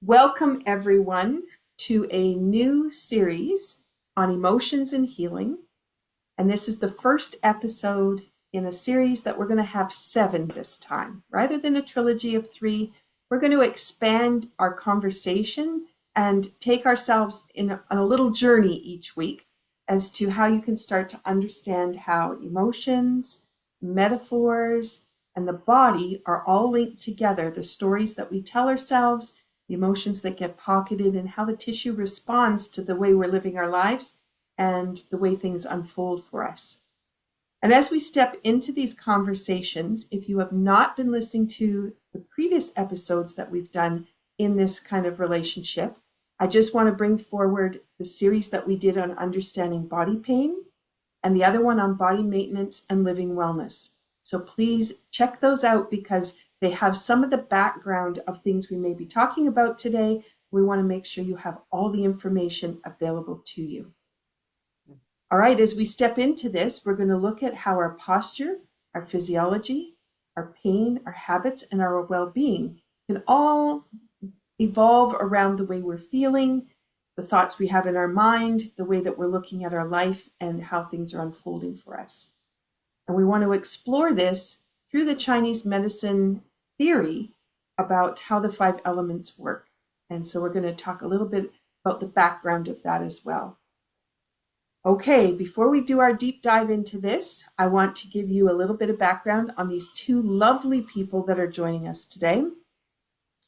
Welcome everyone to a new series on emotions and healing. And this is the first episode in a series that we're going to have 7 this time. Rather than a trilogy of 3, we're going to expand our conversation and take ourselves on a little journey each week as to how you can start to understand how emotions, metaphors, and the body are all linked together. The stories that we tell ourselves, the emotions that get pocketed, and how the tissue responds to the way we're living our lives and the way things unfold for us. And as we step into these conversations, if you have not been listening to the previous episodes that we've done in this kind of relationship, I just want to bring forward the series that we did on understanding body pain and the other one on body maintenance and living wellness. So please check those out because they have some of the background of things we may be talking about today. We want to make sure you have all the information available to you. All right, as we step into this, we're going to look at how our posture, our physiology, our pain, our habits, and our well-being can all evolve around the way we're feeling, the thoughts we have in our mind, the way that we're looking at our life, and how things are unfolding for us. And we want to explore this through the Chinese medicine theory about how the 5 elements work. And so we're going to talk a little bit about the background of that as well. Okay, before we do our deep dive into this, I want to give you a little bit of background on these 2 lovely people that are joining us today.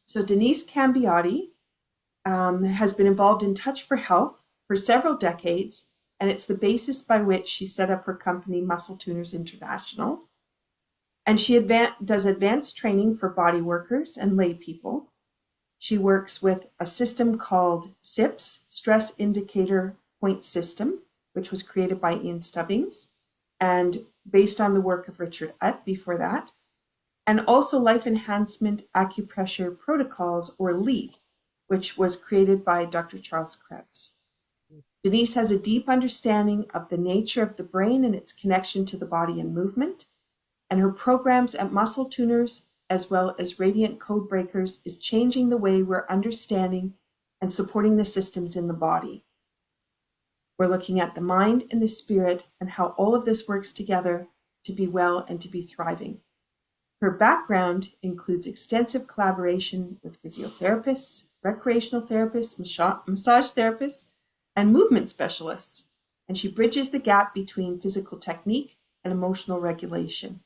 So Denise Cambiotti has been involved in Touch for Health for several decades, and it's the basis by which she set up her company, Muscle Tuners International. And she does advanced training for body workers and lay people. She works with a system called SIPS, Stress Indicator Point System, which was created by Ian Stubbings and based on the work of Richard Utt before that, and also Life Enhancement Acupressure Protocols, or LEAP, which was created by Dr. Charles Krebs. Denise has a deep understanding of the nature of the brain and its connection to the body and movement, and her programs at Muscle Tuners, as well as Radiant Code Breakers, is changing the way we're understanding and supporting the systems in the body. We're looking at the mind and the spirit and how all of this works together to be well and to be thriving. Her background includes extensive collaboration with physiotherapists, recreational therapists, massage therapists, and movement specialists, and she bridges the gap between physical technique and emotional regulation.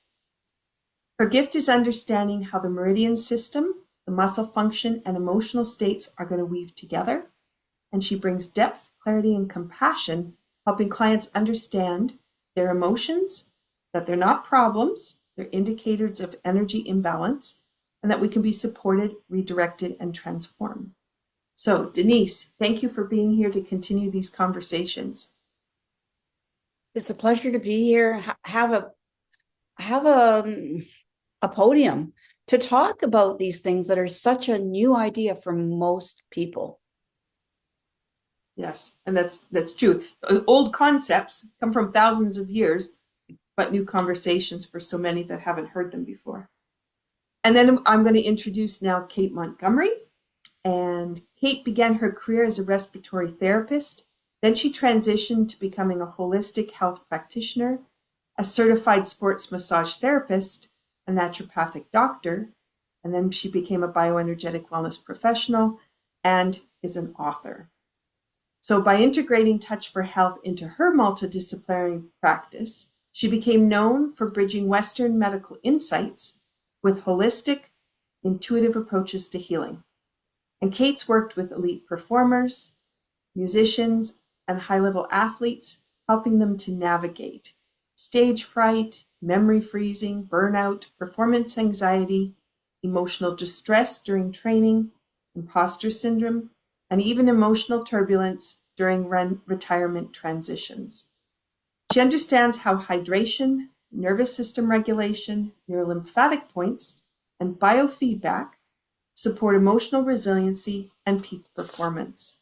Her gift is understanding how the meridian system, the muscle function, and emotional states are going to weave together, and she brings depth, clarity, and compassion, helping clients understand their emotions, that they're not problems, they're indicators of energy imbalance, and that we can be supported, redirected, and transformed. So, Denise, thank you for being here to continue these conversations. It's a pleasure to be here. Have a podium to talk about these things that are such a new idea for most people. Yes, and that's true. Old concepts come from thousands of years, but new conversations for so many that haven't heard them before. And then I'm going to introduce now Kate Montgomery. And Kate began her career as a respiratory therapist. Then she transitioned to becoming a holistic health practitioner, a certified sports massage therapist, a naturopathic doctor, and then she became a bioenergetic wellness professional and is an author. So by integrating Touch for Health into her multidisciplinary practice, she became known for bridging Western medical insights with holistic, intuitive approaches to healing. And Kate's worked with elite performers, musicians, and high-level athletes, helping them to navigate stage fright, memory freezing, burnout, performance anxiety, emotional distress during training, imposter syndrome, and even emotional turbulence during retirement transitions. She understands how hydration, nervous system regulation, neurolymphatic points, and biofeedback support emotional resiliency and peak performance.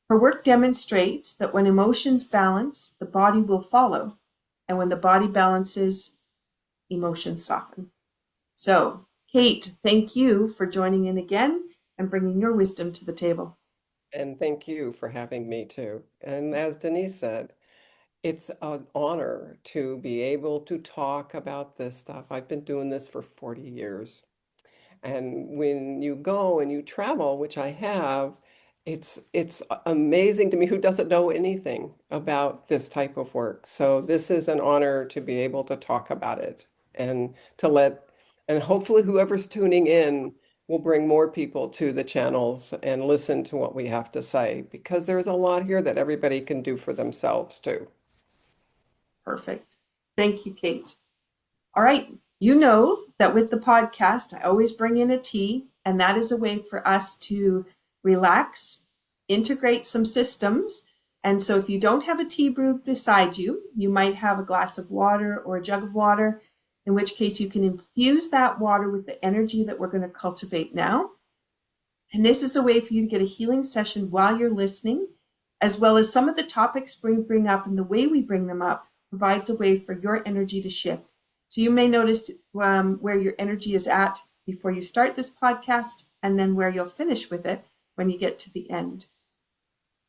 Her work demonstrates that when emotions balance, the body will follow, and when the body balances, emotions soften. So, Kate, thank you for joining in again. and bringing your wisdom to the table. And thank you for having me too. And as Denise said, it's an honor to be able to talk about this stuff. I've been doing this for 40 years. And when you go and you travel, which I have, it's amazing to me who doesn't know anything about this type of work. So this is an honor to be able to talk about it and to let, and hopefully whoever's tuning in will bring more people to the channels and listen to what we have to say, because there's a lot here that everybody can do for themselves too. Perfect. Thank you, Kate. All right. You know that with the podcast, I always bring in a tea, and that is a way for us to relax, integrate some systems. And so if you don't have a tea brew beside you, you might have a glass of water or a jug of water, in which case you can infuse that water with the energy that we're going to cultivate now. And this is a way for you to get a healing session while you're listening, as well as some of the topics we bring up and the way we bring them up provides a way for your energy to shift. So you may notice where your energy is at before you start this podcast, and then where you'll finish with it when you get to the end.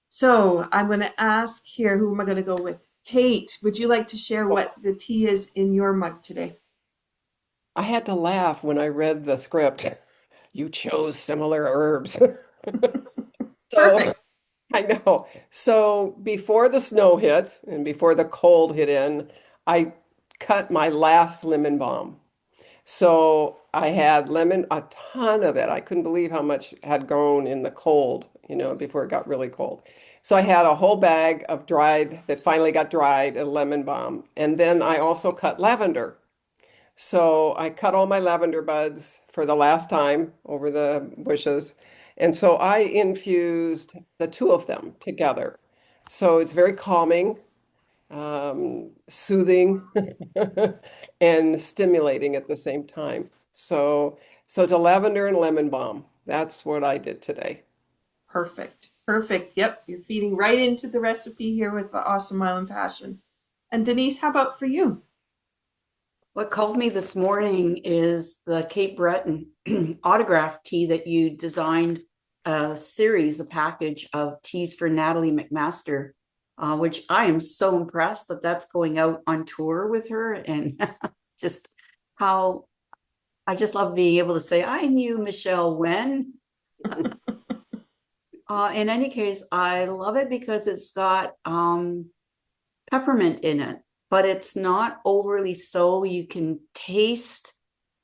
So I'm going to ask here, who am I going to go with? Kate, would you like to share what the tea is in your mug today? I had to laugh when I read the script. You chose similar herbs. So Perfect. I know. So before the snow hit and before the cold hit in, I cut my last lemon balm. So I had lemon, a ton of it. I couldn't believe how much had grown in the cold, before it got really cold. So I had a whole bag of dried, that finally got dried, a lemon balm. And then I also cut lavender. So I cut all my lavender buds for the last time over the bushes. And so I infused the two of them together. So it's very calming, soothing, and stimulating at the same time. So to lavender and lemon balm, that's what I did today. Perfect. Perfect. Yep. You're feeding right into the recipe here with the Awesome Island Passion. And Denise, how about for you? What called me this morning is the Cape Breton autograph tea that you designed a package of teas for Natalie McMaster, which I am so impressed that that's going out on tour with her. And just how I just love being able to say, I knew Michelle when. In any case, I love it because it's got peppermint in it, but it's not overly so. You can taste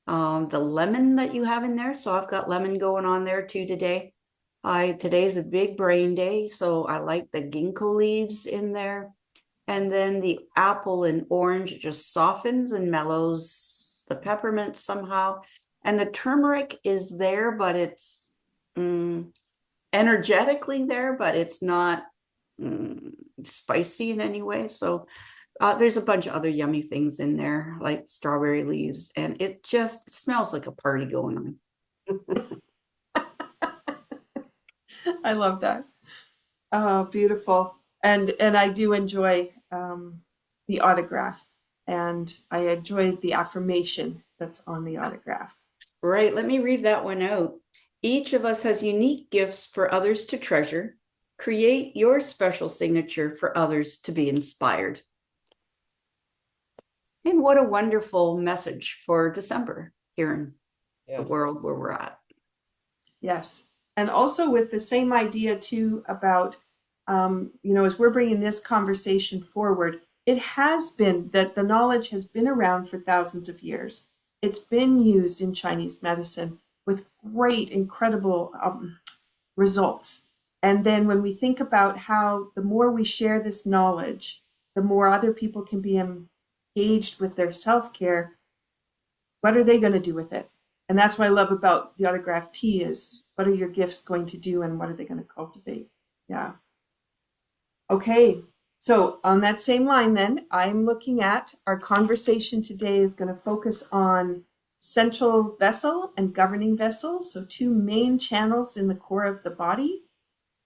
the lemon that you have in there. So I've got lemon going on there too today. Today's a big brain day, so I like the ginkgo leaves in there. And then the apple and orange just softens and mellows the peppermint somehow. And the turmeric is there, but it's energetically there, but it's not spicy in any way. So there's a bunch of other yummy things in there, like strawberry leaves, and it just smells like a party going on. I love that. Oh, beautiful. And I do enjoy the autograph, and I enjoyed the affirmation that's on the autograph. Right, let me read that one out. Each of us has unique gifts for others to treasure. Create your special signature for others to be inspired. And what a wonderful message for December here in the world where we're at. Yes. And also with the same idea too about, as we're bringing this conversation forward, it has been that the knowledge has been around for thousands of years. It's been used in Chinese medicine with great, incredible results. And then when we think about how the more we share this knowledge, the more other people can be engaged with their self-care, what are they going to do with it? And that's what I love about the autograph tea is, what are your gifts going to do and what are they going to cultivate? Yeah. Okay. So on that same line then, I'm looking at our conversation today is going to focus on central vessel and governing vessel. So two main channels in the core of the body.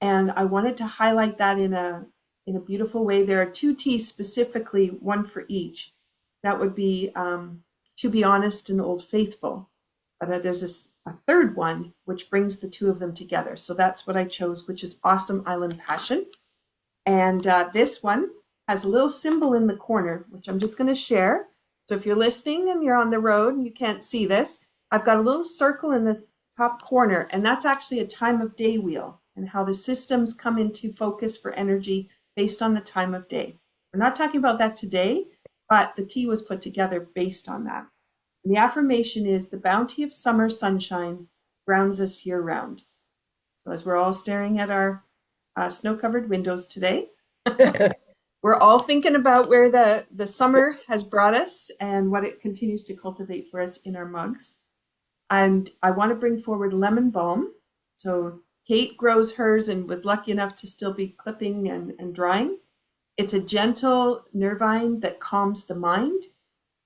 And I wanted to highlight that in a beautiful way. There are two teas specifically, one for each. That would be To Be Honest and Old Faithful But there's a third one which brings the two of them together. So that's what I chose, which is Awesome Island Passion. And this one has a little symbol in the corner, which I'm just going to share. So if you're listening and you're on the road and you can't see this, I've got a little circle in the top corner, and that's actually a time of day wheel and how the systems come into focus for energy based on the time of day. We're not talking about that today, but the tea was put together based on that. And the affirmation is, the bounty of summer sunshine grounds us year round. So as we're all staring at our snow-covered windows today, we're all thinking about where the summer has brought us and what it continues to cultivate for us in our mugs. And I want to bring forward lemon balm. So Kate grows hers and was lucky enough to still be clipping and drying. It's a gentle nervine that calms the mind.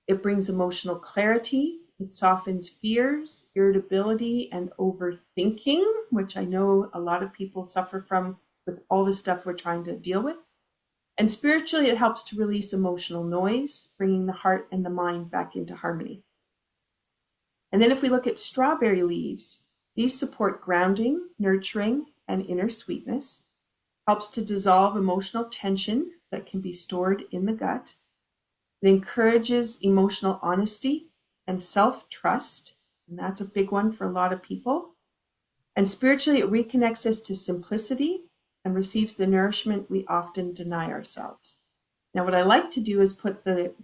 It brings emotional clarity. It softens fears, irritability, and overthinking, which I know a lot of people suffer from with all the stuff we're trying to deal with. And spiritually, it helps to release emotional noise, bringing the heart and the mind back into harmony. And then if we look at strawberry leaves, these support grounding, nurturing, and inner sweetness, helps to dissolve emotional tension that can be stored in the gut. It encourages emotional honesty and self-trust, and that's a big one for a lot of people. And spiritually, it reconnects us to simplicity and receives the nourishment we often deny ourselves. Now, what I like to do is put the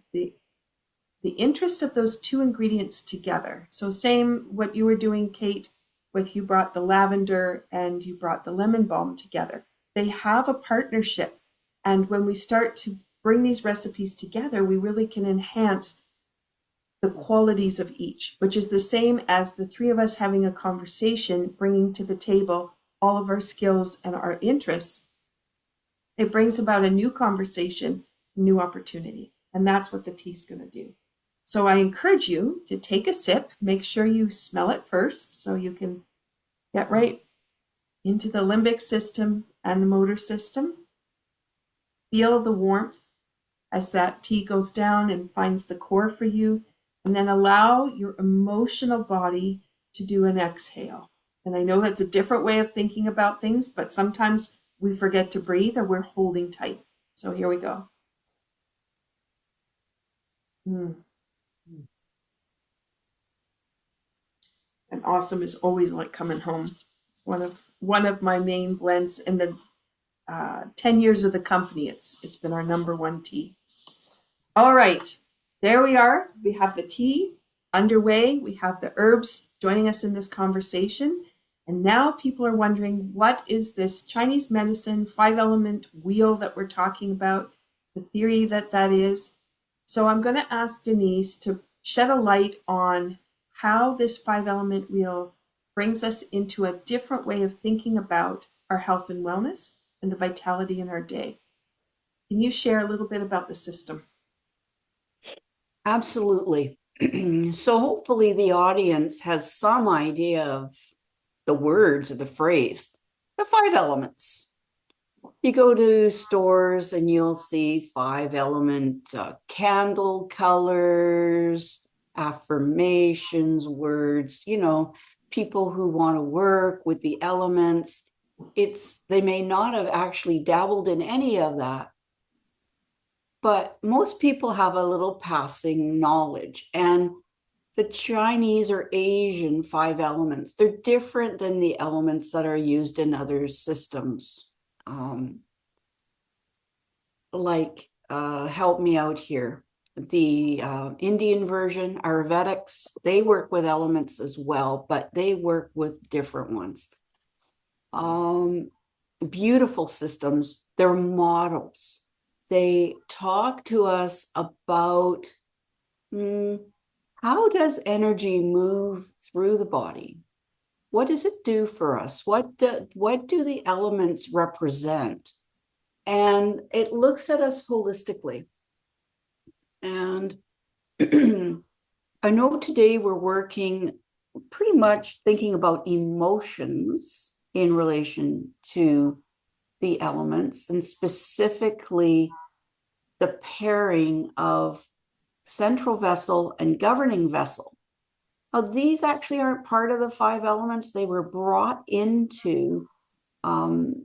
interest of those two ingredients together. So same what you were doing, Kate, with you brought the lavender and you brought the lemon balm together. They have a partnership. And when we start to bring these recipes together, we really can enhance the qualities of each, which is the same as the three of us having a conversation, bringing to the table all of our skills and our interests. It brings about a new conversation, new opportunity. And that's what the tea's going to do. So I encourage you to take a sip, make sure you smell it first so you can get right into the limbic system and the motor system. Feel the warmth as that tea goes down and finds the core for you, and then allow your emotional body to do an exhale. And I know that's a different way of thinking about things, but sometimes we forget to breathe or we're holding tight. So here we go. And awesome is always like coming home. It's one of my main blends in the 10 years of the company. It's been our number one tea. All right, there we are. We have the tea underway. We have the herbs joining us in this conversation. And now people are wondering, what is this Chinese medicine 5-element wheel that we're talking about, the theory that is? So I'm going to ask Denise to shed a light on how this 5-element wheel brings us into a different way of thinking about our health and wellness and the vitality in our day. Can you share a little bit about the system? Absolutely. So hopefully the audience has some idea of the words of the phrase, the 5 elements. You go to stores and you'll see 5-element candle colors, affirmations, words, people who want to work with the elements. They may not have actually dabbled in any of that, but most people have a little passing knowledge. And the Chinese or Asian 5 elements, they're different than the elements that are used in other systems. Help me out here. The Indian version, Ayurvedics, they work with elements as well, but they work with different ones. Beautiful systems. They're models. They talk to us about how does energy move through the body? What does it do for us? What do the elements represent? And it looks at us holistically. And I know today we're working pretty much thinking about emotions in relation to the elements, and specifically the pairing of central vessel and governing vessel. These actually aren't part of the 5 elements. They were brought into the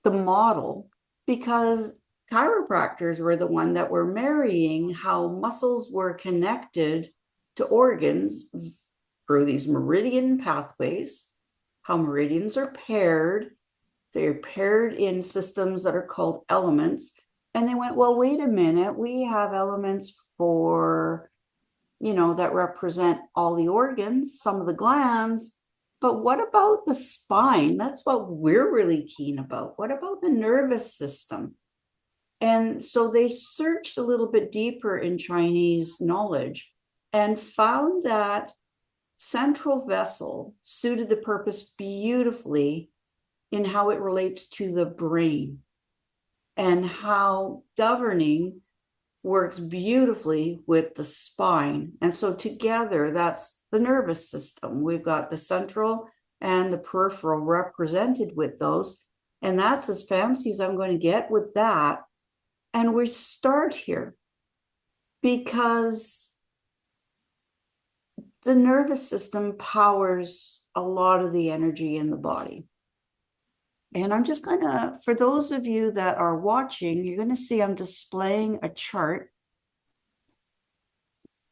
model because chiropractors were the one that were marrying how muscles were connected to organs through these meridian pathways, how meridians are paired. They're paired in systems that are called elements. And they went, well, wait a minute, we have elements for, that represent all the organs, some of the glands, but what about the spine? That's what we're really keen about. What about the nervous system? And so they searched a little bit deeper in Chinese knowledge and found that central vessel suited the purpose beautifully in how it relates to the brain, and how governing works beautifully with the spine. And so together, that's the nervous system. We've got the central and the peripheral represented with those. And that's as fancy as I'm going to get with that. And we start here because the nervous system powers a lot of the energy in the body. And I'm just going to, for those of you that are watching, you're going to see I'm displaying a chart.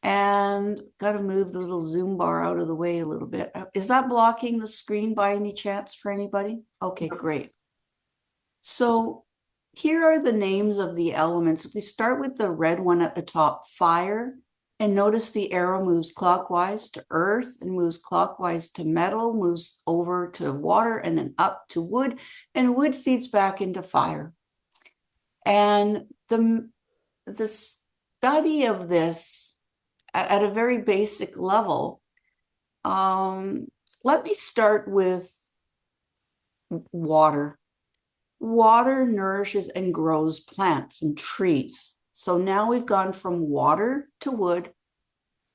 And got to move the little Zoom bar out of the way a little bit. Is that blocking the screen by any chance for anybody? Okay, great. So here are the names of the elements. If we start with the red one at the top, fire, and notice the arrow moves clockwise to earth and moves clockwise to metal, moves over to water and then up to wood, and wood feeds back into fire. And the study of this at a very basic level, let me start with water. Water nourishes and grows plants and trees. So now we've gone from water to wood.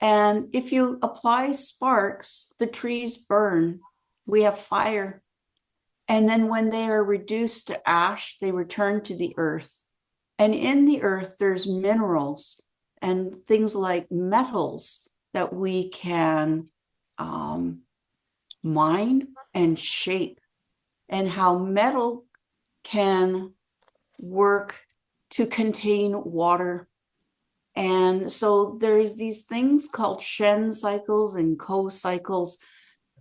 And if you apply sparks, the trees burn. We have fire. And then when they are reduced to ash, they return to the earth. And in the earth, there's minerals and things like metals that we can mine and shape, and how metal can work to contain water. And so there's these things called Shen cycles and Ko cycles,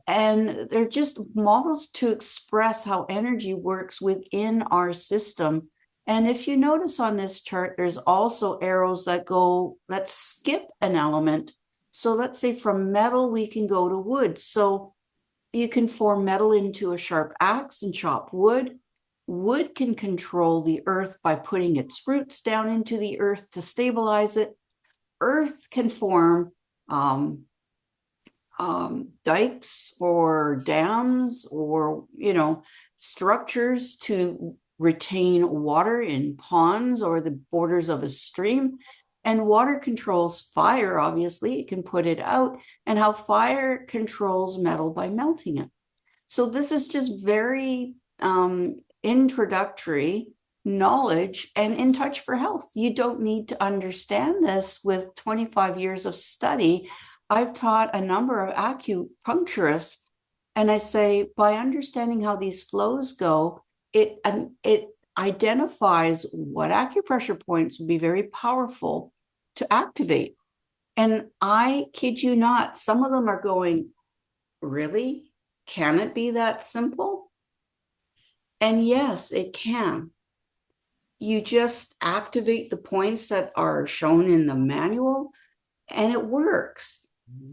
and they're just models to express how energy works within our system. And if you notice on this chart, there's also arrows that skip an element. So let's say from metal, we can go to wood. So you can form metal into a sharp axe and chop wood. Wood can control the earth by putting its roots down into the earth to stabilize it. Earth can form dikes or dams or, structures to retain water in ponds or the borders of a stream. And water controls fire, obviously, it can put it out, and how fire controls metal by melting it. So this is just very introductory knowledge and in touch for health. You don't need to understand this with 25 years of study. I've taught a number of acupuncturists, and I say, by understanding how these flows go, it identifies what acupressure points would be very powerful to activate. And I kid you not, some of them are going, really? Can it be that simple? And yes, it can. You just activate the points that are shown in the manual, and it works.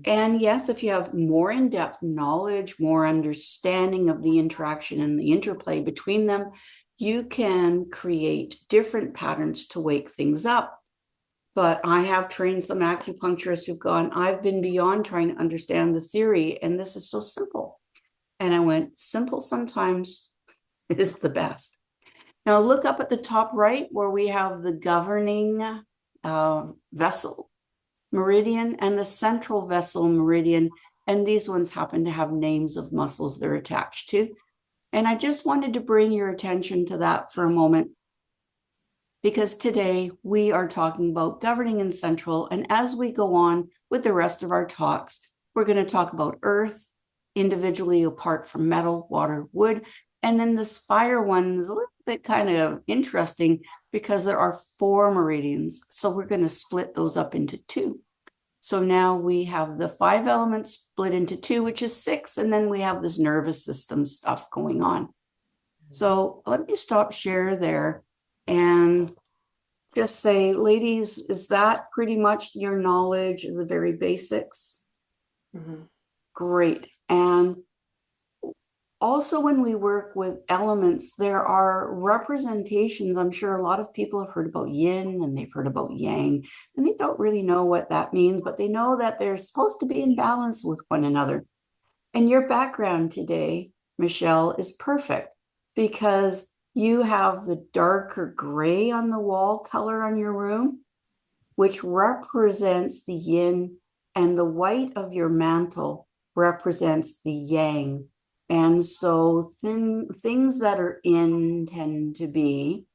And yes, if you have more in-depth knowledge, more understanding of the interaction and the interplay between them, you can create different patterns to wake things up. But I have trained some acupuncturists who've gone, I've been beyond trying to understand the theory, and this is so simple. And I went, simple sometimes is the best. Now look up at the top right where we have the governing vessel meridian and the central vessel meridian. And these ones happen to have names of muscles they're attached to. And I just wanted to bring your attention to that for a moment, because today we are talking about governing and central. And as we go on with the rest of our talks, We're going to talk about earth individually apart from metal, water, wood. And then this fire one is a little bit kind of interesting because there are 4 meridians. So we're going to split those up into 2. So now we have the 5 elements split into 2, which is 6. And then we have this nervous system stuff going on. So let me stop share there and just say, ladies, is that pretty much your knowledge of the very basics? Mm-hmm. Great. And also when we work with elements, there are representations. I'm sure a lot of people have heard about yin and they've heard about yang, and they don't really know what that means, but they know that they're supposed to be in balance with one another. And your background today, Michelle, is perfect because you have the darker gray on the wall color on your room, which represents the yin, and the white of your mantle represents the yang. And so things that are in tend to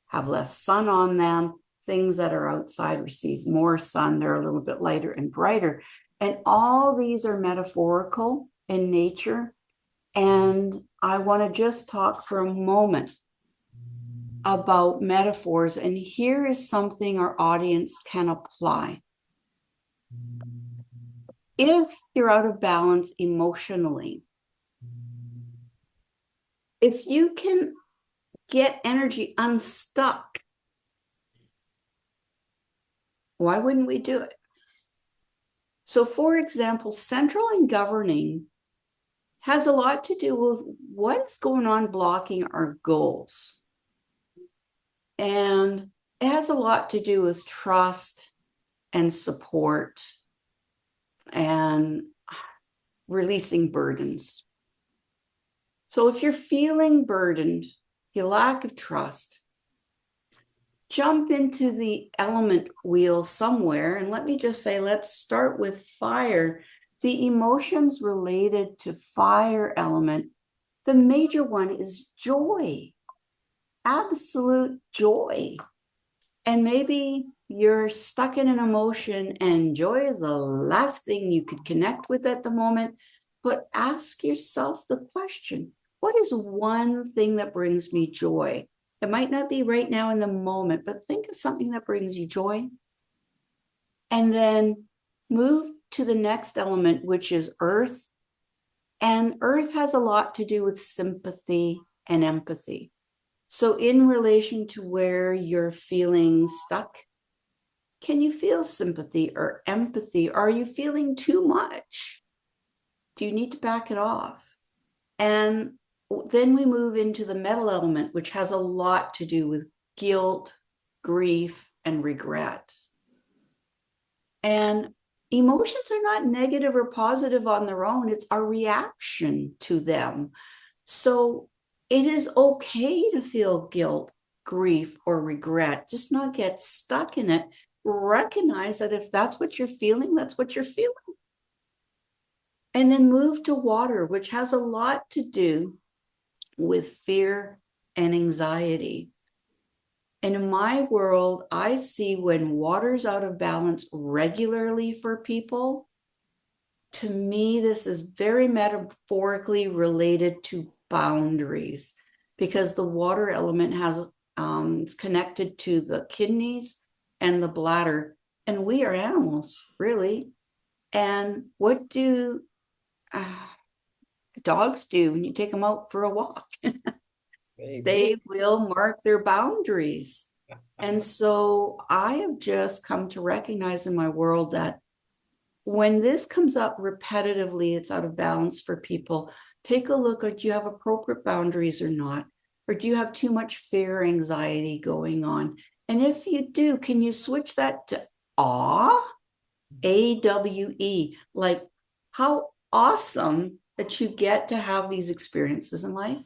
have less sun on them. Things that are outside receive more sun. They're a little bit lighter and brighter. And all these are metaphorical in nature. And I want to just talk for a moment about metaphors. And here is something our audience can apply. If you're out of balance emotionally, if you can get energy unstuck, why wouldn't we do it? So, for example, central and governing has a lot to do with what's going on blocking our goals. And it has a lot to do with trust and support and releasing burdens. So if you're feeling burdened, you lack of trust, jump into the element wheel somewhere. And let me just say, let's start with fire. The emotions related to fire element, the major one is joy, absolute joy. And maybe you're stuck in an emotion and joy is the last thing you could connect with at the moment. But ask yourself the question, what is one thing that brings me joy? It might not be right now in the moment, but think of something that brings you joy. And then move to the next element, which is earth. And earth has a lot to do with sympathy and empathy. So in relation to where you're feeling stuck, can you feel sympathy or empathy? Are you feeling too much? Do you need to back it off? And then we move into the metal element, which has a lot to do with guilt, grief, and regret. And emotions are not negative or positive on their own. It's our reaction to them. So it is okay to feel guilt, grief, or regret. Just not get stuck in it. Recognize that if that's what you're feeling, that's what you're feeling. And then move to water, which has a lot to do with fear and anxiety. And in my world, I see when water's out of balance regularly for people, to me, this is very metaphorically related to boundaries, because the water element has it's connected to the kidneys and the bladder, and we are animals, really. And what do dogs do when you take them out for a walk? They will mark their boundaries. And so I have just come to recognize in my world that when this comes up repetitively, it's out of balance for people. Take a look at, do you have appropriate boundaries or not? Or do you have too much fear, anxiety going on? And if you do, can you switch that to awe? AWE, like how awesome that you get to have these experiences in life.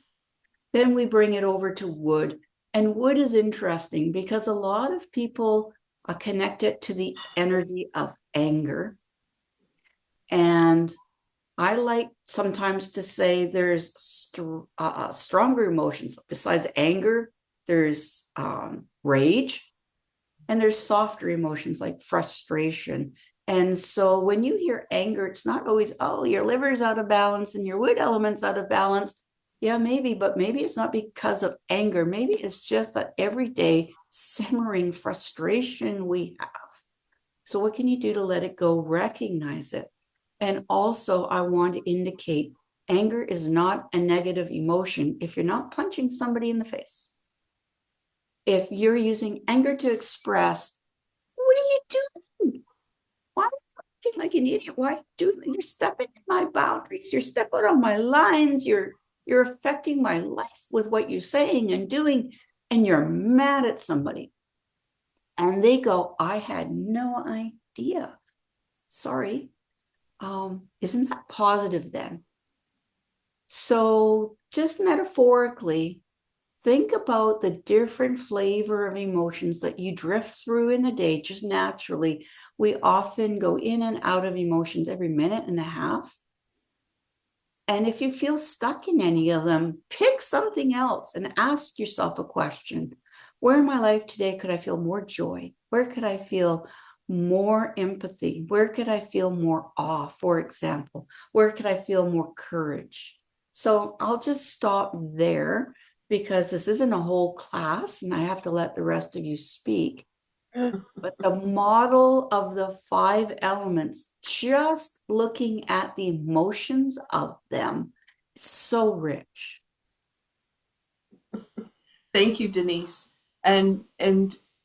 Then we bring it over to wood. And wood is interesting because a lot of people connect it to the energy of anger. And I like sometimes to say there's stronger emotions. Besides anger, there's rage, and there's softer emotions like frustration. And so when you hear anger, it's not always, oh, your liver's out of balance and your wood element's out of balance. Yeah, maybe, but maybe it's not because of anger. Maybe it's just that everyday simmering frustration we have. So what can you do to let it go? Recognize it. And also, I want to indicate anger is not a negative emotion if you're not punching somebody in the face. If you're using anger to express, what are you doing? Why are you acting like an idiot? Why are you doing that? You're stepping in my boundaries. You're stepping on my lines. You're affecting my life with what you're saying and doing, and you're mad at somebody. And they go, I had no idea. Sorry. Isn't that positive then? So just metaphorically, think about the different flavor of emotions that you drift through in the day, just naturally. We often go in and out of emotions every minute and a half. And if you feel stuck in any of them, pick something else and ask yourself a question. Where in my life today could I feel more joy? Where could I feel more empathy? Where could I feel more awe, for example? Where could I feel more courage? So I'll just stop there because this isn't a whole class and I have to let the rest of you speak. But the model of the 5 elements, just looking at the emotions of them, is so rich. Thank you, Denise. And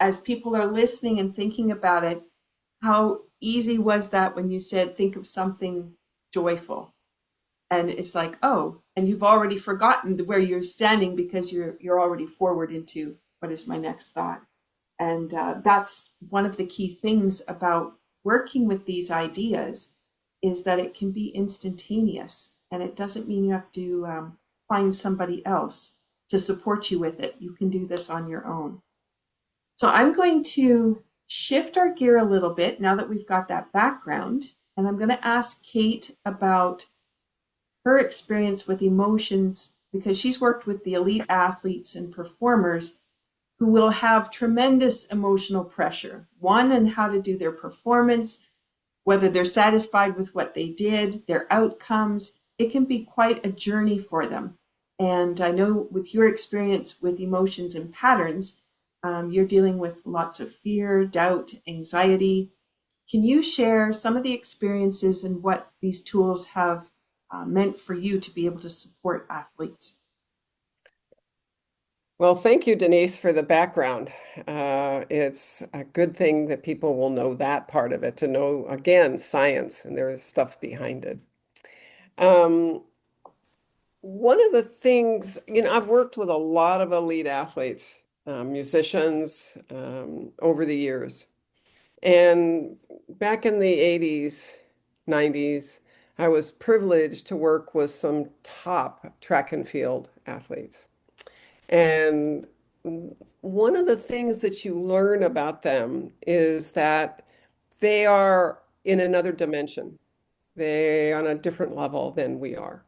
as people are listening and thinking about it, how easy was that when you said think of something joyful? And it's like, oh, and you've already forgotten where you're standing because you're already forward into what is my next thought. And that's one of the key things about working with these ideas is that it can be instantaneous, and it doesn't mean you have to find somebody else to support you with it. You can do this on your own. So I'm going to shift our gear a little bit now that we've got that background, and I'm going to ask Kate about her experience with emotions because she's worked with the elite athletes and performers who will have tremendous emotional pressure. One, on how to do their performance, whether they're satisfied with what they did, their outcomes. It can be quite a journey for them. And I know with your experience with emotions and patterns, you're dealing with lots of fear, doubt, anxiety. Can you share some of the experiences and what these tools have meant for you to be able to support athletes? Well, thank you, Denise, for the background. It's a good thing that people will know that part of it, to know, again, science, and there is stuff behind it. Um, One of the things, I've worked with a lot of elite athletes, musicians, over the years. And back in the 80s, 90s, I was privileged to work with some top track and field athletes. And one of the things that you learn about them is that they are in another dimension. They're on a different level than we are.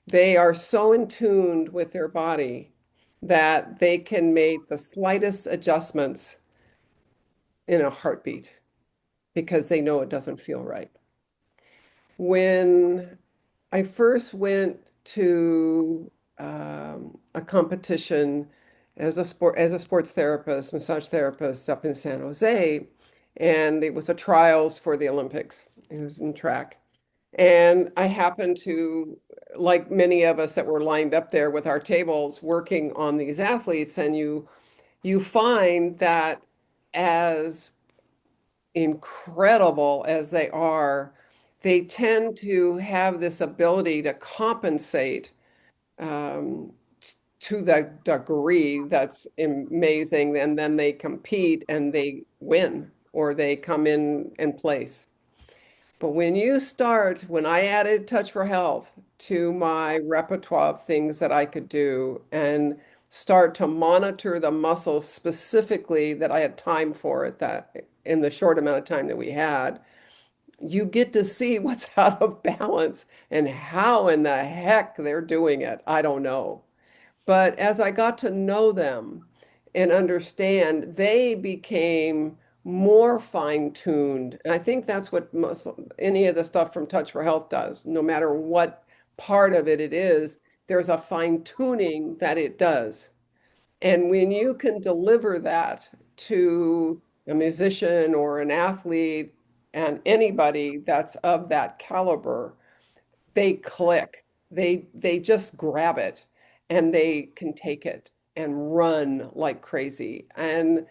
They are so in tune with their body that they can make the slightest adjustments in a heartbeat because they know it doesn't feel right. When I first went to a competition as a sports therapist, massage therapist up in San Jose, and it was a trials for the Olympics. It was in track. And I happened to, like many of us that were lined up there with our tables working on these athletes, and you find that as incredible as they are, they tend to have this ability to compensate um, to the degree that's amazing, and then they compete and they win or they come in place. But when I added Touch for Health to my repertoire of things that I could do and start to monitor the muscles specifically that I had time for it, that in the short amount of time that we had, you get to see what's out of balance and how in the heck they're doing it. I don't know. But as I got to know them and understand, they became more fine-tuned. And I think that's what any of the stuff from Touch for Health does. No matter what part of it is, there's a fine-tuning that it does. And when you can deliver that to a musician or an athlete and anybody that's of that caliber, they click. They just grab it and they can take it and run like crazy. And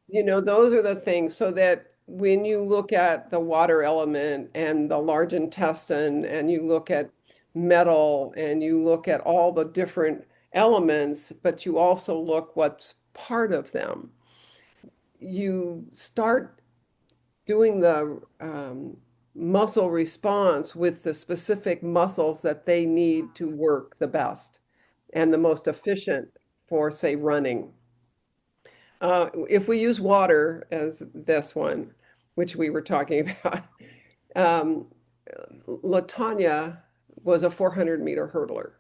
those are the things so that when you look at the water element and the large intestine and you look at metal and you look at all the different elements, but you also look what's part of them, you start doing the muscle response with the specific muscles that they need to work the best and the most efficient for, say, running. If we use water as this one, which we were talking about, um, Latanya was a 400-meter hurdler.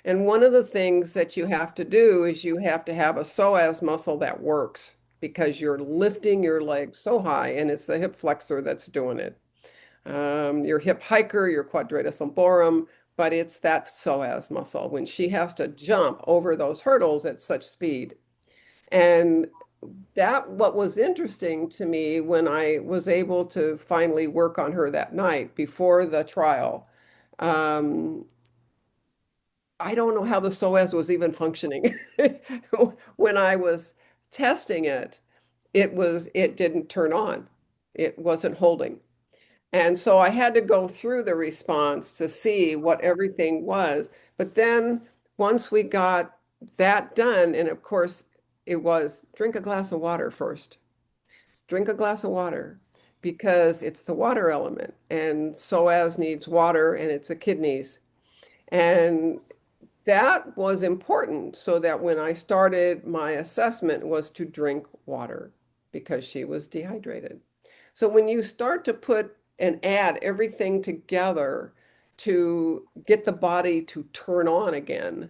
And one of the things that you have to do is you have to have a psoas muscle that works because you're lifting your leg so high, and it's the hip flexor that's doing it. Your hip hiker, your quadratus lumborum, but it's that psoas muscle when she has to jump over those hurdles at such speed. And that what was interesting to me when I was able to finally work on her that night before the trial. Um, I don't know how the psoas was even functioning. When I was testing it, it didn't turn on. It wasn't holding. And so I had to go through the response to see what everything was. But then once we got that done, and of course it was drink a glass of water first. Drink a glass of water because it's the water element. And psoas needs water and it's the kidneys. And that was important so that when I started my assessment was to drink water because she was dehydrated. So when you start to put and add everything together to get the body to turn on again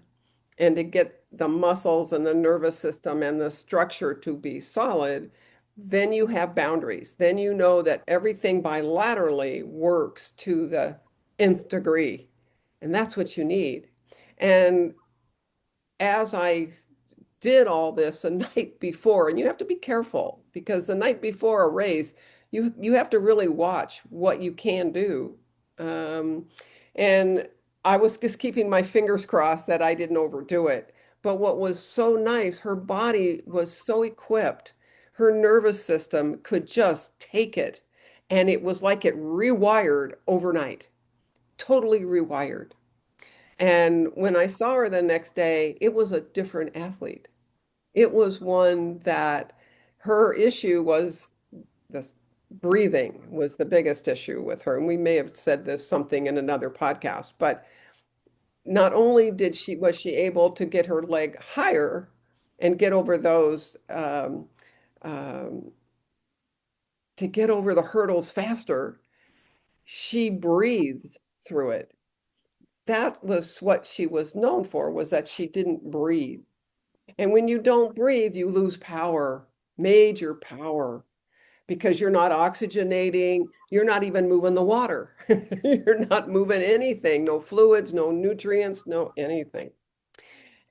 and to get the muscles and the nervous system and the structure to be solid, then you have boundaries. Then you know that everything bilaterally works to the nth degree. And that's what you need. And as I did all this the night before, and you have to be careful because the night before a race, you have to really watch what you can do. And I was just keeping my fingers crossed that I didn't overdo it. But what was so nice, her body was so equipped, her nervous system could just take it. And it was like it rewired overnight, totally rewired. And when I saw her the next day, it was a different athlete. It was one that her issue was this breathing was the biggest issue with her. And we may have said this something in another podcast, but not only was she able to get her leg higher and get over those um, to get over the hurdles faster, she breathed through it. That was what she was known for, was that she didn't breathe. And when you don't breathe, you lose power, major power, because you're not oxygenating, you're not even moving the water. You're not moving anything, no fluids, no nutrients, no anything.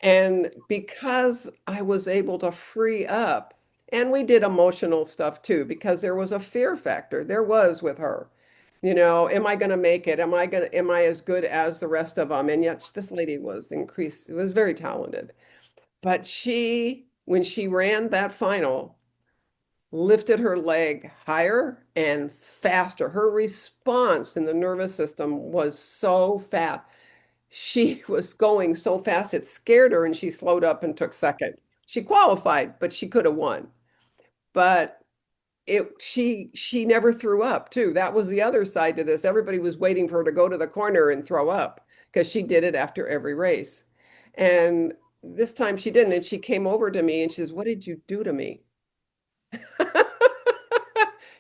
And because I was able to free up, and we did emotional stuff too, because there was a fear factor. There was with her. Am I going to make it? Am I as good as the rest of them? And yet this lady was very talented. But when she ran that final, lifted her leg higher and faster. Her response in the nervous system was so fast. She was going so fast, it scared her and she slowed up and took second. She qualified, but she could have won. But she never threw up too. That was the other side to this. Everybody was waiting for her to go to the corner and throw up because she did it after every race. And this time she didn't. And she came over to me and she says, "What did you do to me?"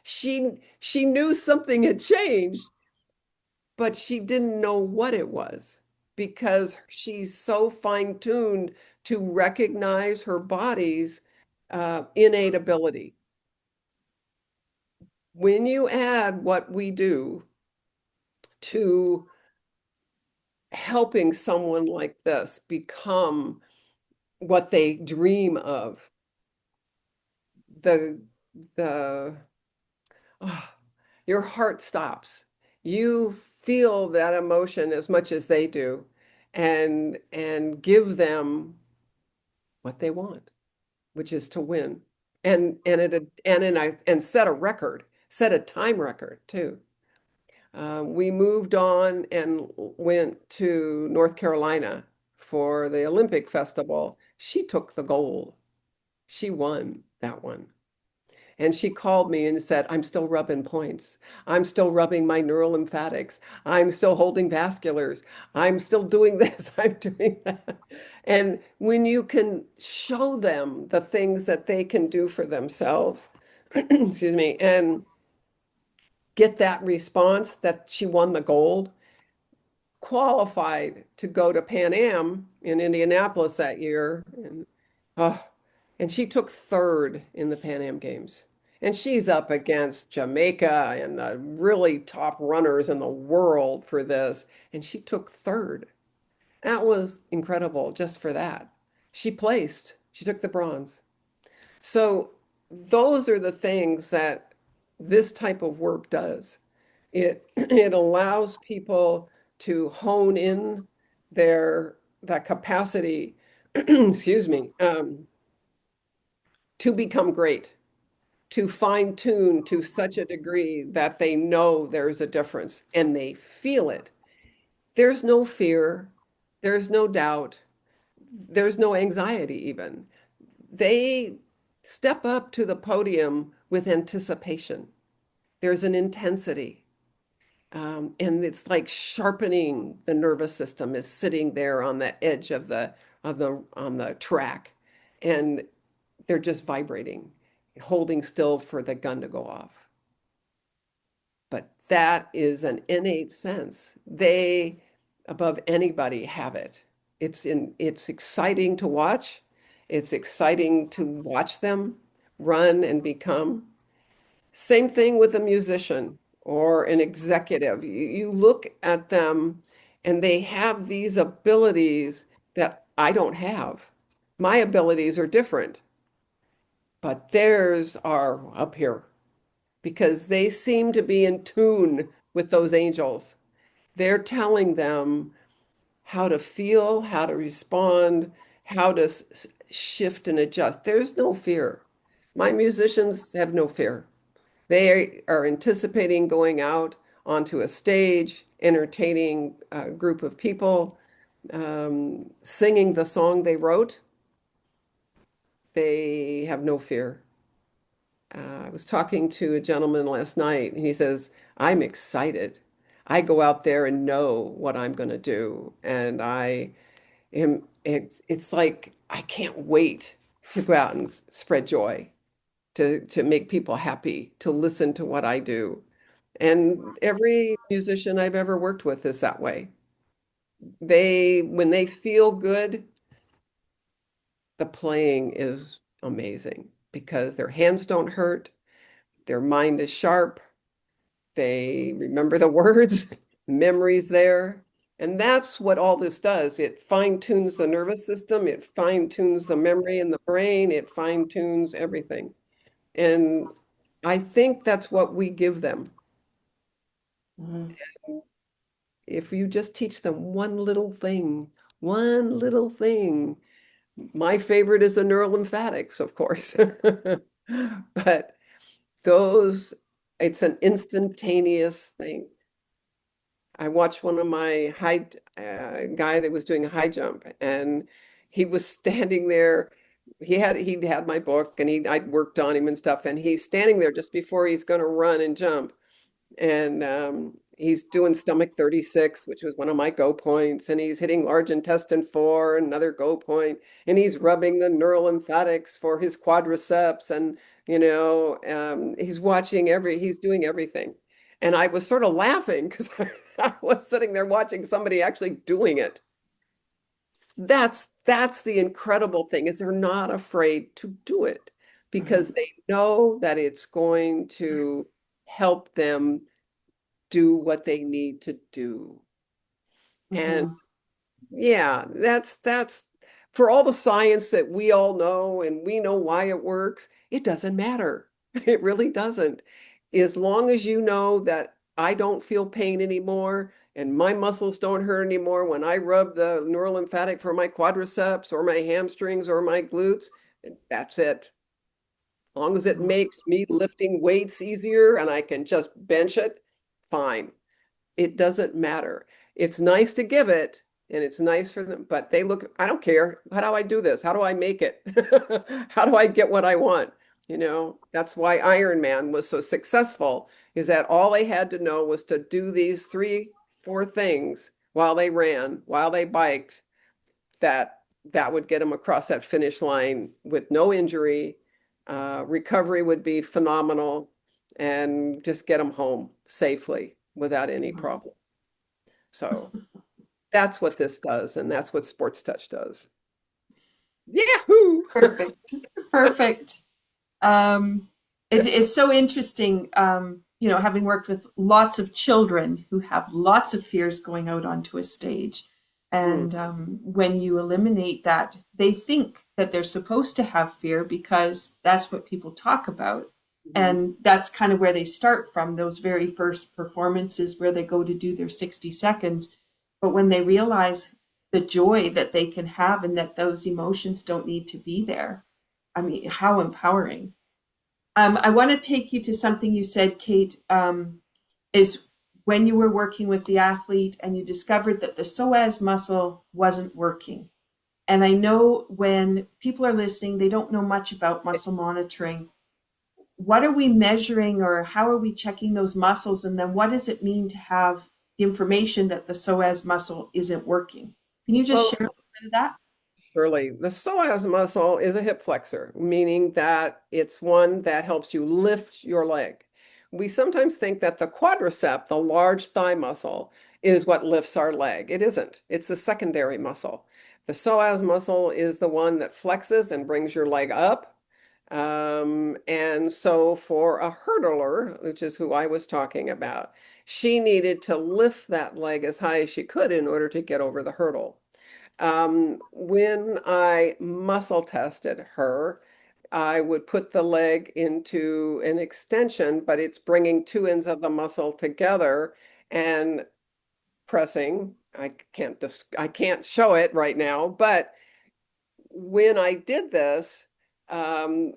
She knew something had changed, but she didn't know what it was because she's so fine-tuned to recognize her body's innate ability. when you add what we do to helping someone like this become what they dream of, the the ah, your heart stops. You feel that emotion as much as they do, and give them what they want, which is to win. And set a record, set a time record too. We moved on and went to North Carolina for the Olympic Festival. She took the gold. She won that one. And she called me and said, I'm still rubbing points. I'm still rubbing my neural lymphatics. I'm still holding vasculars. I'm still doing this. I'm doing that. And when you can show them the things that they can do for themselves, excuse me, and get that response that she won the gold, qualified to go to Pan Am in Indianapolis that year. Oh, and she took third in the Pan Am Games. And she's up against Jamaica and the really top runners in the world for this. And she took third. That was incredible just for that. She placed, she took the bronze. So those are the things that this type of work does. It allows people to hone in their that capacity, excuse me, to become great, to fine tune to such a degree that they know there's a difference and they feel it. There's no fear, there's no doubt, there's no anxiety even. They step up to the podium with anticipation. There's an intensity. And it's like sharpening the nervous system is sitting there on the edge of the track, and they're just vibrating, holding still for the gun to go off. But that is an innate sense. They, above anybody, have it. It's exciting to watch. It's exciting to watch them run and become. Same thing with a musician or an executive. You look at them and they have these abilities that I don't have. My abilities are different, but theirs are up here because they seem to be in tune with those angels. They're telling them how to feel, how to respond, how to shift and adjust. There's no fear. My musicians have no fear. They are anticipating going out onto a stage, entertaining a group of people, singing the song they wrote. They have no fear. I was talking to a gentleman last night, and he says, I'm excited. I go out there and know what I'm going to do. And it's like, I can't wait to go out and spread joy, to make people happy, to listen to what I do. And every musician I've ever worked with is that way. When they feel good, the playing is amazing because their hands don't hurt, their mind is sharp, they remember the words, memory's there. And that's what all this does. It fine-tunes the nervous system, it fine-tunes the memory in the brain, it fine-tunes everything. And I think that's what we give them. Mhm. If you just teach them one little thing. My favorite is the neurolymphatics, of course. But those, it's an instantaneous thing. I watched one of my guy that was doing a high jump, and he was standing there. He'd had my book, and I'd worked on him and stuff, and he's standing there just before he's going to run and jump. And he's doing stomach 36, which was one of my go points, and he's hitting large intestine 4, another go point, and he's rubbing the neural lymphatics for his quadriceps, and he's doing everything. And I was sort of laughing because I was sitting there watching somebody actually doing it. That's the incredible thing is they're not afraid to do it because Mhm. they know that it's going to help them do what they need to do. And Mhm. yeah, that's for all the science that we all know and we know why it works, it doesn't matter. It really doesn't. As long as you know that I don't feel pain anymore and my muscles don't hurt anymore when I rub the neurolymphatic for my quadriceps or my hamstrings or my glutes, that's it. As long as it makes me lifting weights easier and I can just bench it, fine. It doesn't matter. It's nice to give it and it's nice for them, but they look, I don't care. How do I do this? How do I make it? How do I get what I want? You know, that's why Iron Man was so successful, is that all they had to know was to do these three, four things while they ran, while they biked, that would get them across that finish line with no injury. Recovery would be phenomenal and just get them home safely without any problem. So that's what this does, and that's what Sports Touch does. Yahoo! Perfect. Perfect. It is so interesting, having worked with lots of children who have lots of fears going out onto a stage. And when you eliminate that, they think that they're supposed to have fear because that's what people talk about. And that's kind of where they start from, those very first performances where they go to do their 60 seconds. But when they realize the joy that they can have and that those emotions don't need to be there, I mean, how empowering. I want to take you to something you said, Kate, is when you were working with the athlete and you discovered that the psoas muscle wasn't working. And I know when people are listening, they don't know much about muscle monitoring. What are we measuring or how are we checking those muscles? And then what does it mean to have the information that the psoas muscle isn't working? Can you just Well, share a little bit of that? surely. The psoas muscle is a hip flexor, meaning that it's one that helps you lift your leg. We sometimes think that the quadricep, the large thigh muscle, is what lifts our leg. It isn't. It's the secondary muscle. The psoas muscle is the one that flexes and brings your leg up. And so for a hurdler, which is who I was talking about, she needed to lift that leg as high as she could in order to get over the hurdle. When I muscle tested her, I would put the leg into an extension, but it's bringing two ends of the muscle together and pressing. I can't show it right now, but when I did this, the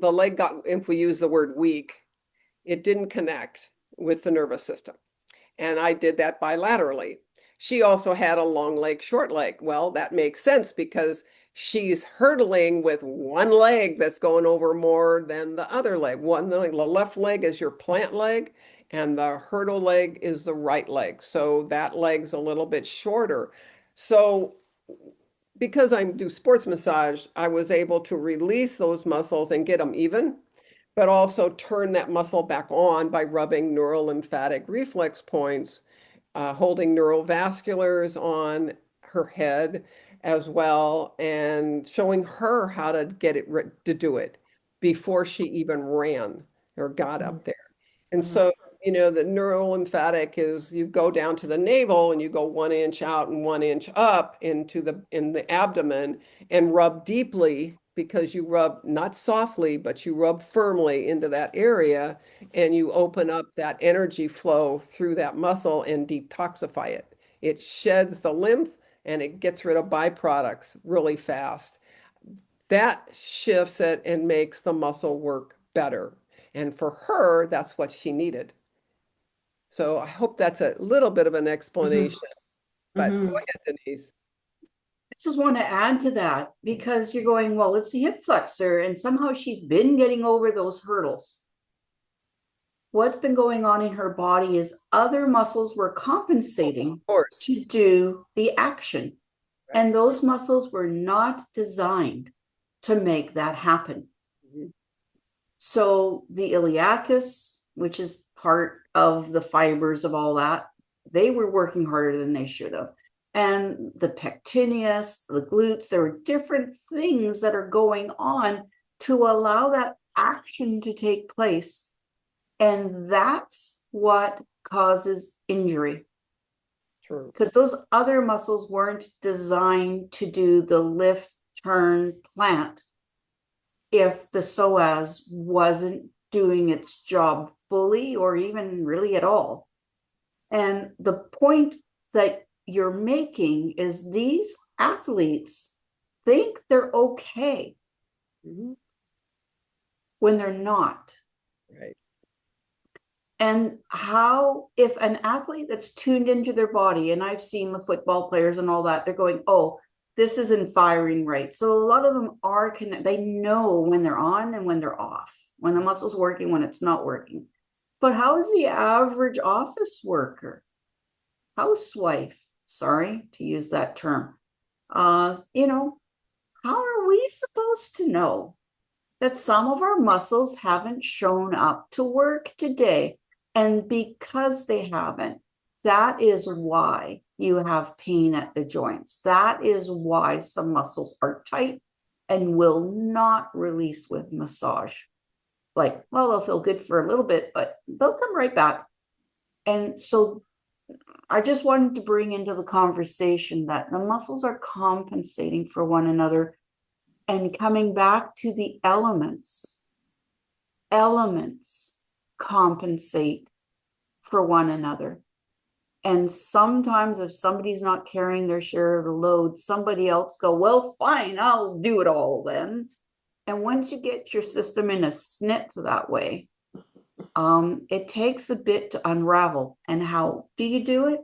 leg got, if we use the word weak, it didn't connect with the nervous system. And I did that bilaterally. She also had a long leg, short leg. Well, that makes sense because she's hurdling with one leg that's going over more than the other leg. The left leg is your plant leg, and the hurdle leg is the right leg. So that leg's a little bit shorter. So because I do sports massage, I was able to release those muscles and get them even, but also turn that muscle back on by rubbing neurolymphatic reflex points, holding neurovasculars on her head as well, and showing her how to get it to do it before she even ran or got up there. And Mhm. so, the neurolymphatic is you go down to the navel and you go 1 inch out and 1 inch up in the abdomen and rub deeply because you rub not softly, but you rub firmly into that area and you open up that energy flow through that muscle and detoxify it. It sheds the lymph and it gets rid of byproducts really fast. That shifts it and makes the muscle work better. And for her, that's what she needed. So I hope that's a little bit of an Mhm. explanation. But go Mhm. ahead, Denise. I just want to add to that because you're going, well, it's the hip flexor, and somehow she's been getting over those hurdles. What's been going on in her body is other muscles were compensating Of course. to do the action. Right. And those muscles were not designed to make that happen. Mhm. So the iliacus, which is part of the fibers of all that, they were working harder than they should have. And the pectineus, the glutes, there were different things that are going on to allow that action to take place And that's what causes injury. True. Because those other muscles weren't designed to do the lift, turn, plant if the psoas wasn't doing its job fully or even really at all. And the point that you're making is these athletes think they're okay when they're not. Right. And how, if an athlete that's tuned into their body, and I've seen the football players and all that, they're going, oh, this isn't firing right. So a lot of them are connected. They know when they're on and when they're off, when the muscle's working, when it's not working. But how is the average office worker, housewife, sorry to use that term, you know, how are we supposed to know that some of our muscles haven't shown up to work today? And because they haven't, that is why you have pain at the joints. That is why some muscles are tight and will not release with massage. Like, well, they'll feel good for a little bit, but they'll come right back. And so I just wanted to bring into the conversation that the muscles are compensating for one another and coming back to the elements. Elements compensate for one another. And sometimes if somebody's not carrying their share of the load, somebody else go, well, fine, I'll do it all then. And once you get your system in a snit that way, it takes a bit to unravel. And how do you do it?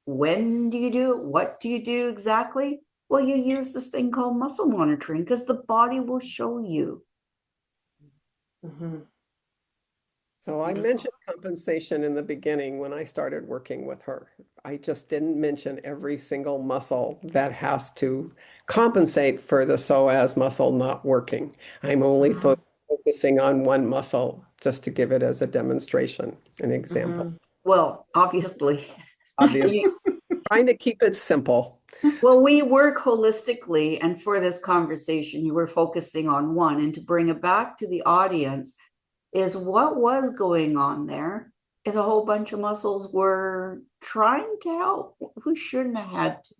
When do you do it? What do you do exactly? Well, you use this thing called muscle monitoring because the body will show you. So I mentioned compensation in the beginning when I started working with her. I just didn't mention every single muscle that has to compensate for the psoas muscle not working. I'm only focusing on one muscle just to give it as a demonstration, an example. Well, obviously. Obviously, trying to keep it simple. Well, we work holistically, and for this conversation, you were focusing on one. And to bring it back to the audience, is what was going on there is a whole bunch of muscles were trying to help who shouldn't have had to.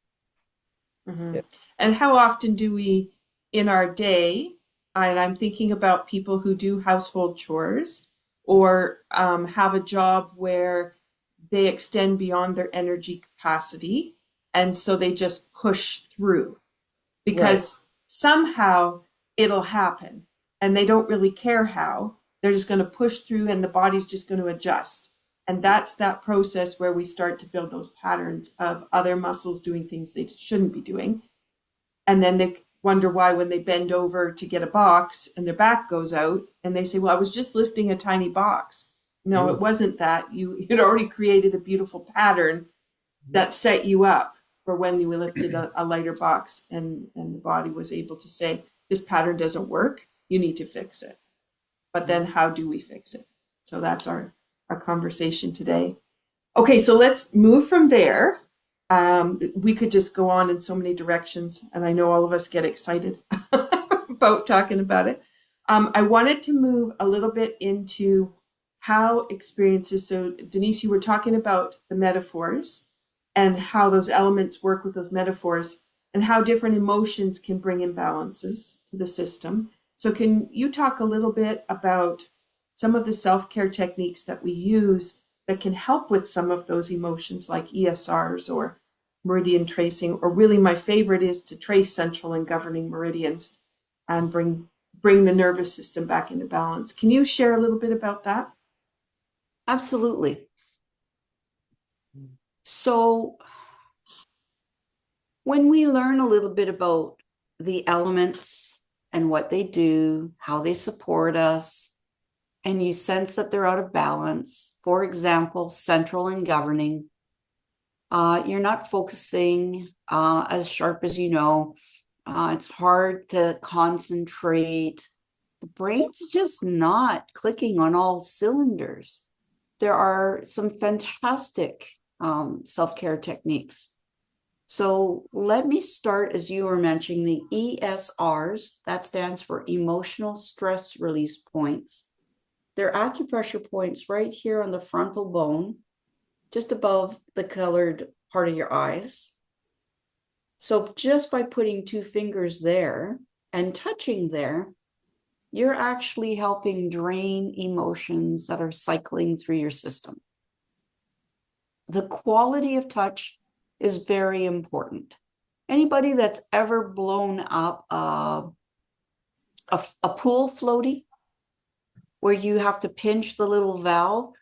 Yeah. And how often do we, in our day, and I'm thinking about people who do household chores or have a job where they extend beyond their energy capacity, and so they just push through because somehow it'll happen and they don't really care how. They're just going to push through and the body's just going to adjust. And that's that process where we start to build those patterns of other muscles doing things they shouldn't be doing. And then they wonder why when they bend over to get a box and their back goes out and they say, well, I was just lifting a tiny box. No, it wasn't that. You had already created a beautiful pattern that set you up for when you lifted a lighter box and the body was able to say, this pattern doesn't work. You need to fix it. But then how do we fix it? So that's our conversation today. Okay, so let's move from there. We could just go on in so many directions, and I know all of us get excited about talking about it. I wanted to move a little bit into how experiences, so Denise, you were talking about the metaphors and how those elements work with those metaphors and how different emotions can bring imbalances to the system. So can you talk a little bit about some of the self-care techniques that we use that can help with some of those emotions like ESRs or meridian tracing, or really my favorite is to trace central and governing meridians and bring the nervous system back into balance. Can you share a little bit about that? Absolutely. So when we learn a little bit about the elements and what they do, how they support us, and you sense that they're out of balance, for example, central and governing, you're not focusing as sharp as you know. It's hard to concentrate. The brain's just not clicking on all cylinders. There are some fantastic self-care techniques. So let me start, as you were mentioning, the ESRs. That stands for emotional stress release points. they're acupressure points right here on the frontal bone, just above the colored part of your eyes. So just by putting 2 fingers there and touching there, you're actually helping drain emotions that are cycling through your system. The quality of touch is very important. Anybody that's ever blown up a pool floaty where you have to pinch the little valve,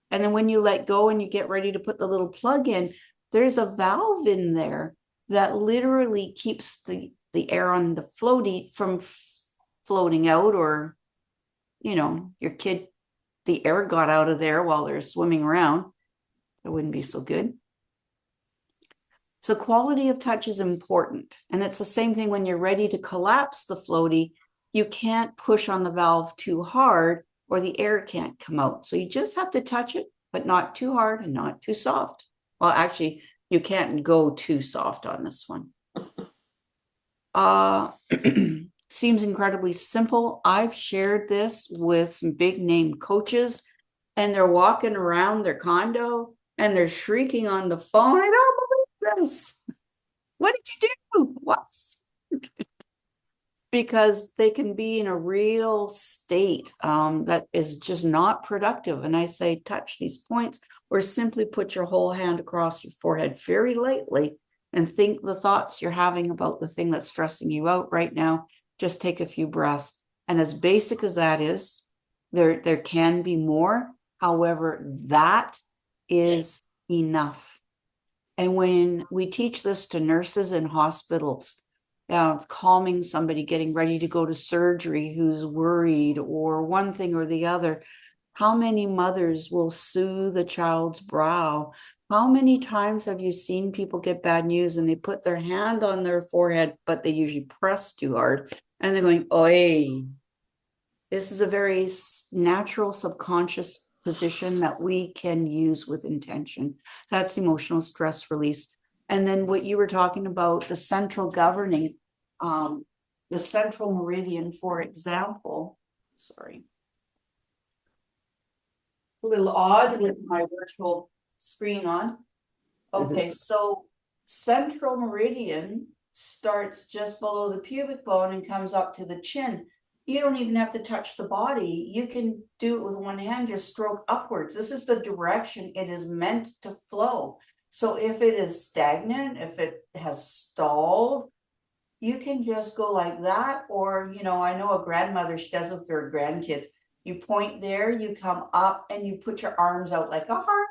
and then when you let go and you get ready to put the little plug in, there's a valve in there that literally keeps the air on the floaty from floating out, or, you know, your kid, the air got out of there while they're swimming around. It wouldn't be so good. So quality of touch is important. And it's the same thing when you're ready to collapse the floaty. You can't push on the valve too hard or the air can't come out. So you just have to touch it, but not too hard and not too soft. Well, actually, you can't go too soft on this one. Seems incredibly simple. I've shared this with some big name coaches, and they're walking around their condo and they're shrieking on the phone. I don't believe this. What did you do? What? Because they can be in a real state that is just not productive. And I say, touch these points, or simply put your whole hand across your forehead very lightly and think the thoughts you're having about the thing that's stressing you out right now. Just take a few breaths. And as basic as that is, there can be more. However, that is enough. And when we teach this to nurses in hospitals, calming somebody getting ready to go to surgery who's worried or one thing or the other, how many mothers will soothe a child's brow? How many times have you seen people get bad news and they put their hand on their forehead, but they usually press too hard and they're going, oi. This is a very natural subconscious position that we can use with intention. That's emotional stress release. And then what you were talking about, the central governing, the central meridian, for example, sorry, a little odd with my virtual screen on. Okay, so central meridian starts just below the pubic bone and comes up to the chin. You don't even have to touch the body. You can do it with one hand, just stroke upwards. This is the direction it is meant to flow. So if it is stagnant, if it has stalled, you can just go like that. Or, you know, I know a grandmother, she does it with her grandkids. You point there, you come up and you put your arms out like a heart,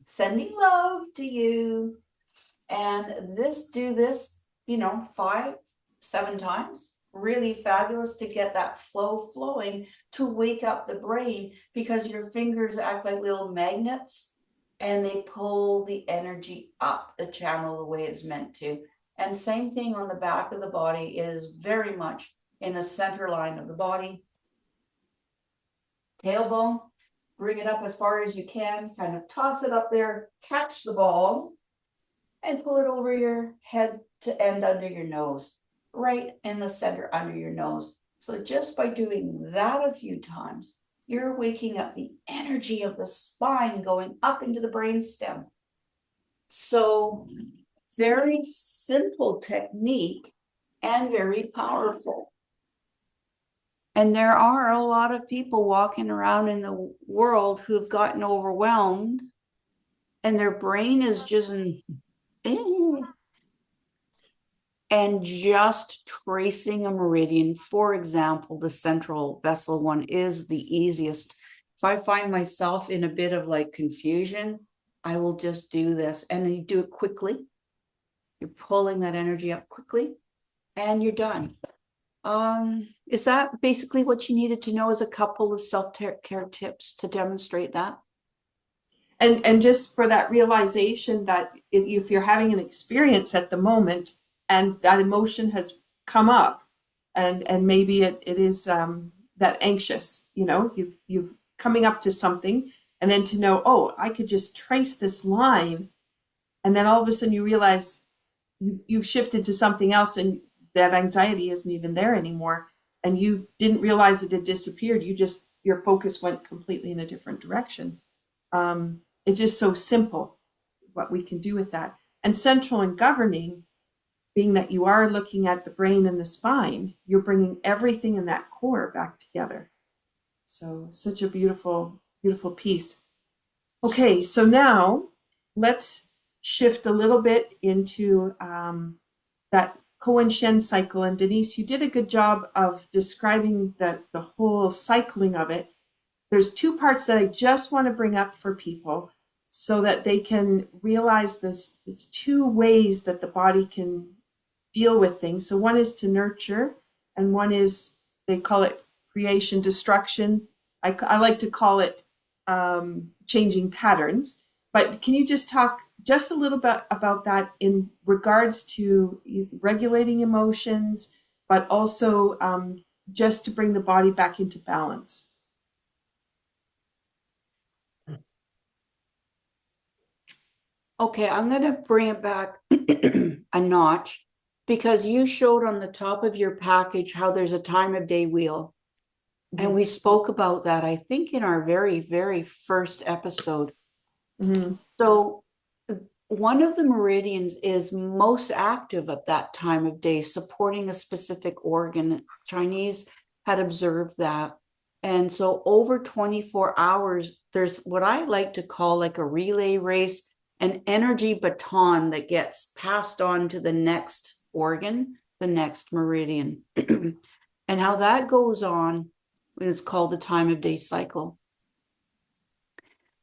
sending love to you. And do this, you know, 5-7 times. Really fabulous to get that flow flowing, to wake up the brain, because your fingers act like little magnets and they pull the energy up the channel the way it's meant to. And same thing on the back of the body, is very much in the center line of the body. Tailbone, bring it up as far as you can, kind of toss it up there, catch the ball and pull it over your head to end under your nose, right in the center under your nose. So just by doing that a few times, you're waking up the energy of the spine going up into the brainstem. So very simple technique and very powerful. And there are a lot of people walking around in the world who've gotten overwhelmed and their brain is just and just tracing a meridian. For example, the central vessel one is the easiest. If I find myself in a bit of like confusion, I will just do this, and you do it quickly. You're pulling that energy up quickly and you're done. Is that basically what you needed to know, as a couple of self-care tips to demonstrate that? And just for that realization that if you're having an experience at the moment and that emotion has come up, and maybe it is that anxious, you know, you've coming up to something, and then to know, oh, I could just trace this line, and then all of a sudden you realize you've shifted to something else, and that anxiety isn't even there anymore, and you didn't realize it had disappeared. You just your focus went completely in a different direction. It's just so simple what we can do with that. And central and governing, being that you are looking at the brain and the spine, you're bringing everything in that core back together. So such a beautiful, beautiful piece. Okay, so now let's shift a little bit into that Ko and Shen cycle. And Denise, you did a good job of describing the whole cycling of it. There's two parts that I just want to bring up for people so that they can realize there's two ways that the body can deal with things. So one is to nurture, and one is, they call it creation, destruction. I like to call it changing patterns. But can you just talk just a little bit about that in regards to regulating emotions, but also just to bring the body back into balance? Okay, I'm going to bring it back a notch, because you showed on the top of your package how there's a time of day wheel. Mm-hmm. And we spoke about that, I think, in our very, very first episode. Mm-hmm. So one of the meridians is most active at that time of day, supporting a specific organ. Chinese had observed that. And so over 24 hours, there's what I like to call like a relay race, an energy baton that gets passed on to the next organ, the next meridian. And how that goes on is called the time of day cycle.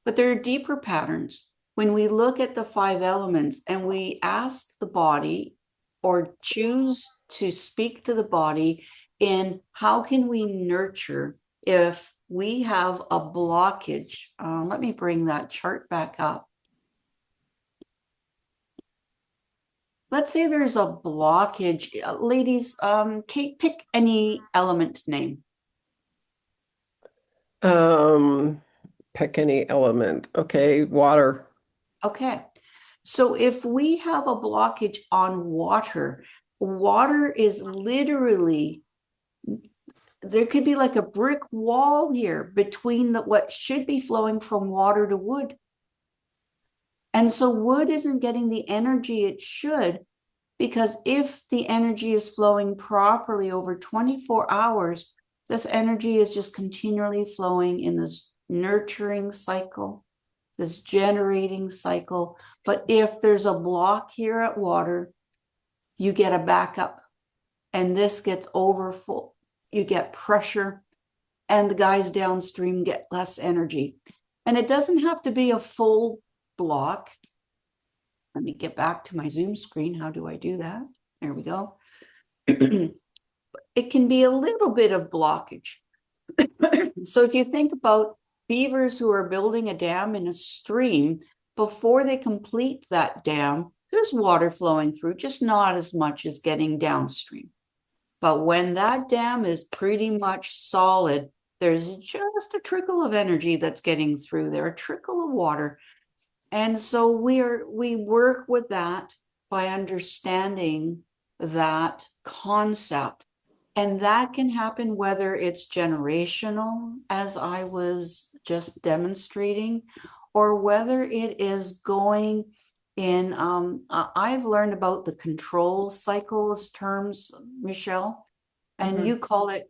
But there are deeper patterns. When we look at the 5 elements and we ask the body, or choose to speak to the body in how can we nurture if we have a blockage. Let me bring that chart back up. Let's say there's a blockage. Ladies, Kate, pick any element name. Pick any element. Okay, water. Okay. So if we have a blockage on water, water is literally, there could be like a brick wall here between what should be flowing from water to wood. And so wood isn't getting the energy it should, because if the energy is flowing properly over 24 hours, this energy is just continually flowing in this nurturing cycle, this generating cycle. But if there's a block here at water, you get a backup, and this gets over full. You get pressure, and the guys downstream get less energy. And it doesn't have to be a full block. Let me get back to my Zoom screen. How do I do that? There we go. It can be a little bit of blockage. So if you think about beavers who are building a dam in a stream, before they complete that dam, there's water flowing through, just not as much as getting downstream. But when that dam is pretty much solid, there's just a trickle of energy that's getting through there, a trickle of water. And so we work with that by understanding that concept. And that can happen whether it's generational, as I was just demonstrating, or whether it is going in, I've learned about the control cycles terms, Michelle, and you call it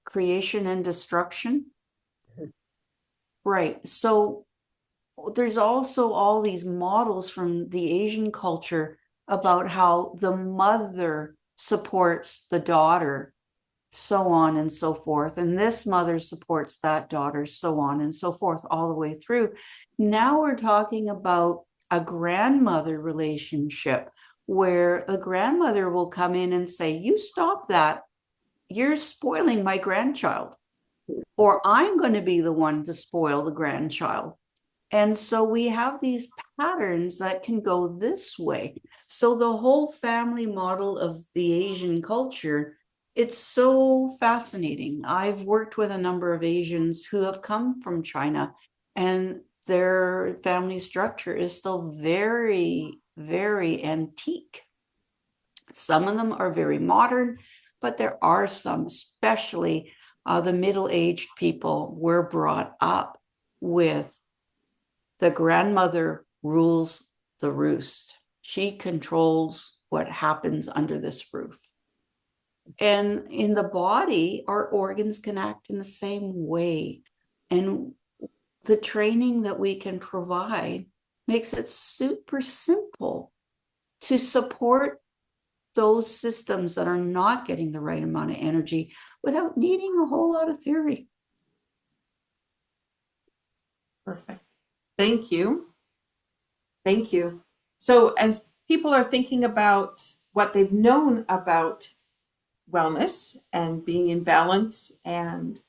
creation and destruction. Right. So there's also all these models from the Asian culture about how the mother supports the daughter, so on and so forth. And this mother supports that daughter, so on and so forth, all the way through. Now we're talking about a grandmother relationship where a grandmother will come in and say, you stop that. You're spoiling my grandchild. Or I'm going to be the one to spoil the grandchild. And so we have these patterns that can go this way. So the whole family model of the Asian culture, it's so fascinating. I've worked with a number of Asians who have come from China, and their family structure is still very, very antique. Some of them are very modern, but there are some, especially the middle-aged people were brought up with the grandmother rules the roost. She controls what happens under this roof. And in the body, our organs can act in the same way. And the training that we can provide makes it super simple to support those systems that are not getting the right amount of energy without needing a whole lot of theory. Perfect. Thank you. Thank you. So as people are thinking about what they've known about wellness and being in balance and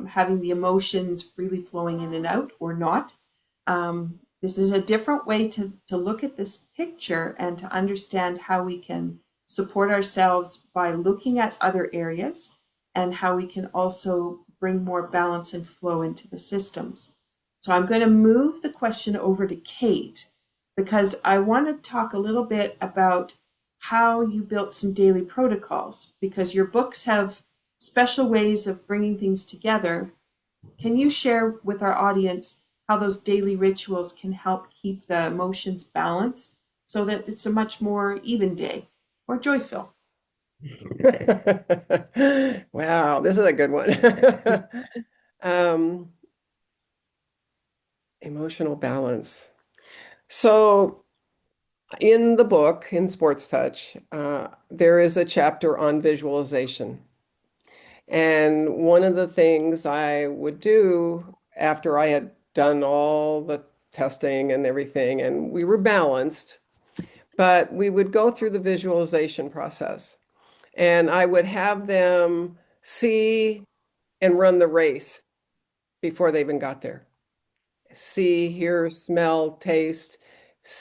having the emotions freely flowing in and out or not, this is a different way to look at this picture and to understand how we can support ourselves by looking at other areas and how we can also bring more balance and flow into the systems. So I'm going to move the question over to Kate because I want to talk a little bit about how you built some daily protocols, because your books have special ways of bringing things together. Can you share with our audience how those daily rituals can help keep the emotions balanced so that it's a much more even day or joyful? Wow, this is a good one. Emotional balance. So in the book, in Sports Touch, there is a chapter on visualization. And one of the things I would do after I had done all the testing and everything, and we were balanced, but we would go through the visualization process. And I would have them see and run the race before they even got there. See, hear, smell, taste,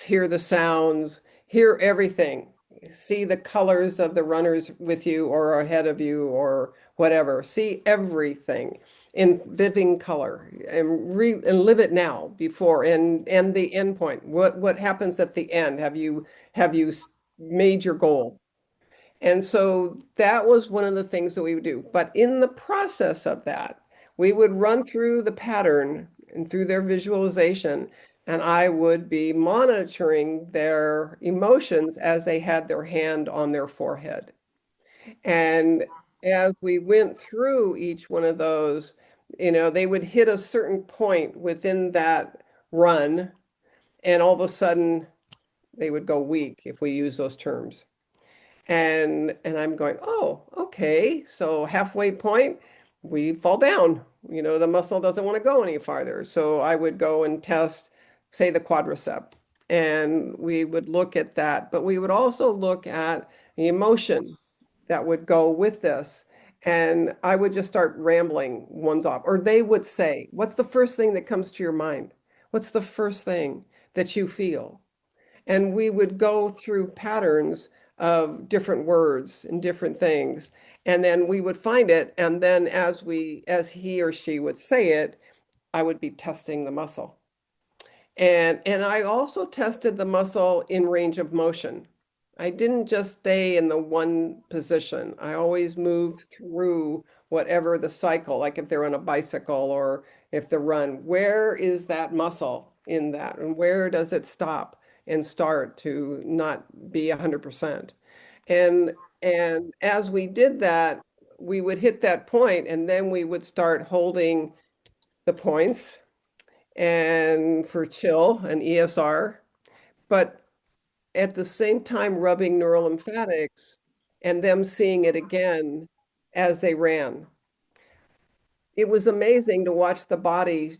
hear the sounds, hear everything. See the colors of the runners with you or ahead of you or whatever. See everything in living color and live it now before and the end point. What happens at the end? Have you made your goal? And so that was one of the things that we would do. But in the process of that, we would run through the pattern and through their visualization, and I would be monitoring their emotions as they had their hand on their forehead. And as we went through each one of those, they would hit a certain point within that run, and all of a sudden they would go weak if we use those terms. And I'm going, oh, okay. So halfway point, we fall down. The muscle doesn't want to go any farther. So I would go and test, say, the quadricep, and we would look at that. But we would also look at the emotion that would go with this. And I would just start rambling ones off. Or they would say, what's the first thing that comes to your mind? What's the first thing that you feel? And we would go through patterns of different words and different things. And then we would find it. And then as he or she would say it, I would be testing the muscle. And I also tested the muscle in range of motion. I didn't just stay in the one position. I always moved through whatever the cycle, like if they're on a bicycle or if they run, where is that muscle in that? And where does it stop and start to not be 100%? And as we did that, we would hit that point and then we would start holding the points and for chill and ESR, but at the same time rubbing neurolymphatics and them seeing it again as they ran. It was amazing to watch the body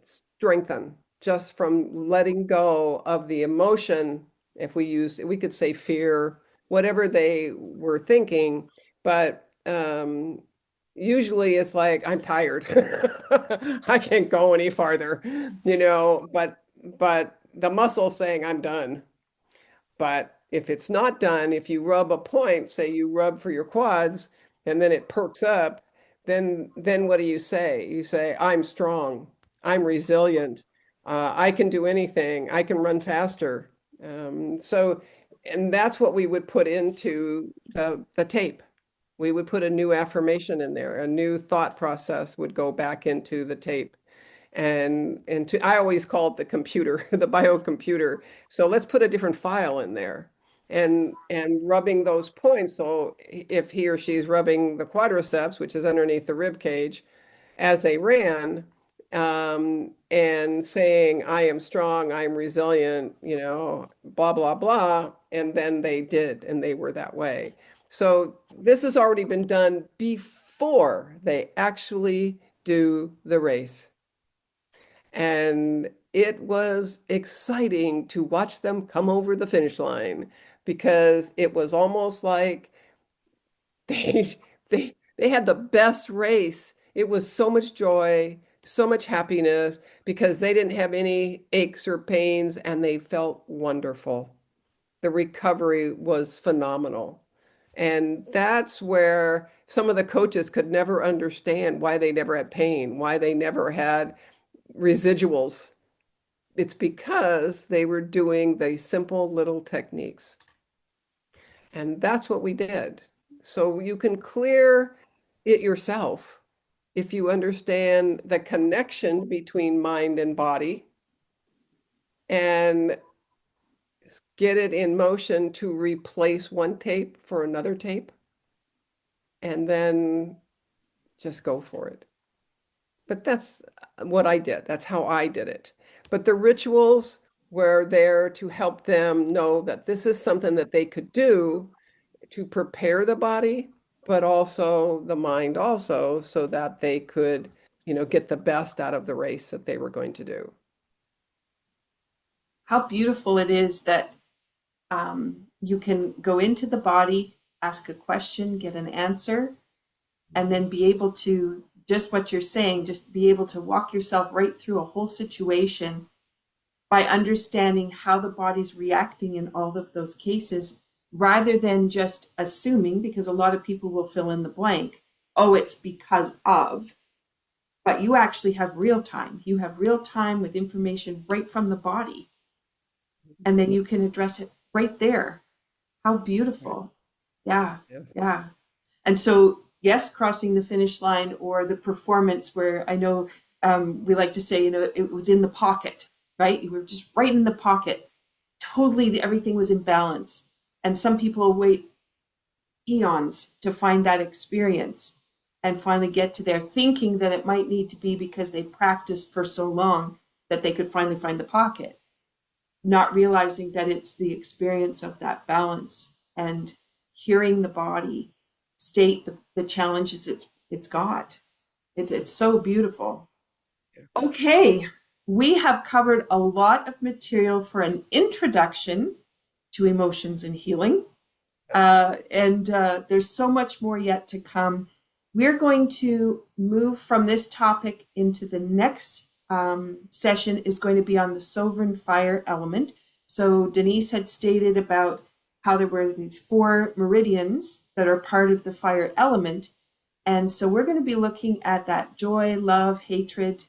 strengthen just from letting go of the emotion. If we could say fear, whatever they were thinking, but usually it's like, I'm tired. I can't go any farther, but the muscle saying I'm done. But if it's not done, if you rub a point, say you rub for your quads, and then it perks up, then what do you say? You say, I'm strong, I'm resilient, I can do anything, I can run faster. And that's what we would put into the tape. we would put a new affirmation in there, a new thought process would go back into the tape. I always call it the computer, the biocomputer. So let's put a different file in there and rubbing those points. So if he or she's rubbing the quadriceps, which is underneath the rib cage, as they ran, and saying, I am strong, I am resilient, blah, blah, blah. And then they did, and they were that way. So this has already been done before they actually do the race. And it was exciting to watch them come over the finish line because it was almost like they they had the best race. It was so much joy, so much happiness because they didn't have any aches or pains and they felt wonderful. The recovery was phenomenal. And that's where some of the coaches could never understand why they never had pain, why they never had residuals. It's because they were doing the simple little techniques. And that's what we did. So you can clear it yourself if you understand the connection between mind and body and get it in motion to replace one tape for another tape and then just go for it. But that's what I did. That's how I did it. But the rituals were there to help them know that this is something that they could do to prepare the body, but also the mind also, so that they could, get the best out of the race that they were going to do. How beautiful it is that you can go into the body, ask a question, get an answer, and then be able to, just what you're saying, just be able to walk yourself right through a whole situation by understanding how the body's reacting in all of those cases, rather than just assuming, because a lot of people will fill in the blank, oh, it's because of. But you actually have real time. You have real time with information right from the body. And then you can address it right there. How beautiful. Yeah, Yes. yeah. And so, yes, crossing the finish line, or the performance where I know we like to say, it was in the pocket, right? You were just right in the pocket. Totally, everything was in balance. And some people wait eons to find that experience and finally get to there, thinking that it might need to be because they practiced for so long that they could finally find the pocket, not realizing that it's the experience of that balance and hearing the body state the challenges it's got. It's so beautiful. Okay, we have covered a lot of material for an introduction to emotions and healing. And there's so much more yet to come. We're going to move from this topic into the next session is going to be on the sovereign fire element. So Denise had stated about how there were these 4 meridians that are part of the fire element. And so we're going to be looking at that joy, love, hatred,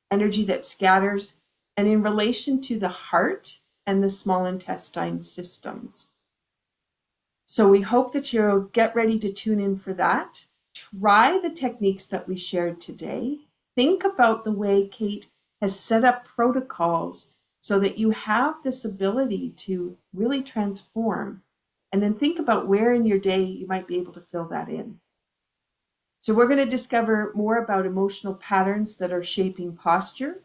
energy that scatters, and in relation to the heart and the small intestine systems. So we hope that you'll get ready to tune in for that. Try the techniques that we shared today. Think about the way Kate has set up protocols so that you have this ability to really transform. And then think about where in your day you might be able to fill that in. So we're going to discover more about emotional patterns that are shaping posture,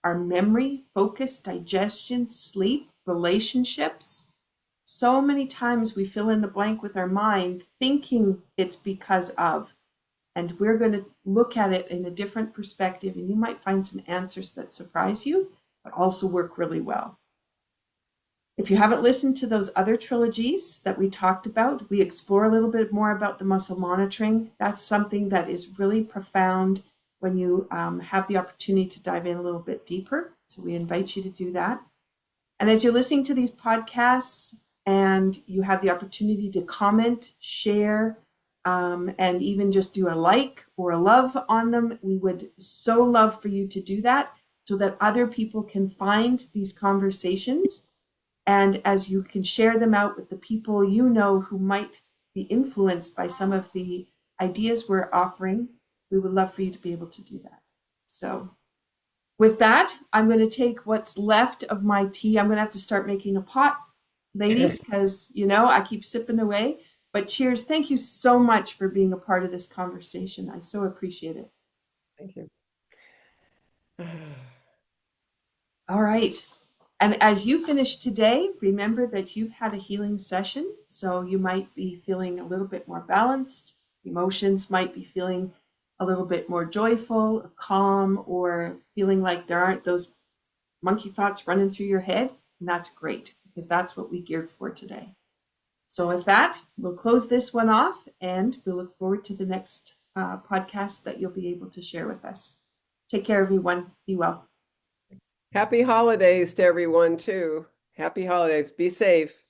our memory, focus, digestion, sleep, relationships. So many times we fill in the blank with our mind thinking it's because of, and we're going to look at it in a different perspective, and you might find some answers that surprise you, but also work really well. If you haven't listened to those other trilogies that we talked about, we explore a little bit more about the muscle monitoring. That's something that is really profound when you have the opportunity to dive in a little bit deeper. So we invite you to do that. And as you're listening to these podcasts and you have the opportunity to comment, share, and even just do a like or a love on them, we would so love for you to do that so that other people can find these conversations. And as you can share them out with the people you know who might be influenced by some of the ideas we're offering, we would love for you to be able to do that. So with that, I'm going to take what's left of my tea. I'm going to have to start making a pot, ladies, because, I keep sipping away. But cheers. Thank you so much for being a part of this conversation. I so appreciate it. Thank you. All right. And as you finish today, remember that you've had a healing session. So you might be feeling a little bit more balanced. Emotions might be feeling a little bit more joyful, calm, or feeling like there aren't those monkey thoughts running through your head. And that's great, because that's what we geared for today. So with that, we'll close this one off, and we'll look forward to the next podcast that you'll be able to share with us. Take care, everyone. Be well. Happy holidays to everyone, too. Happy holidays. Be safe.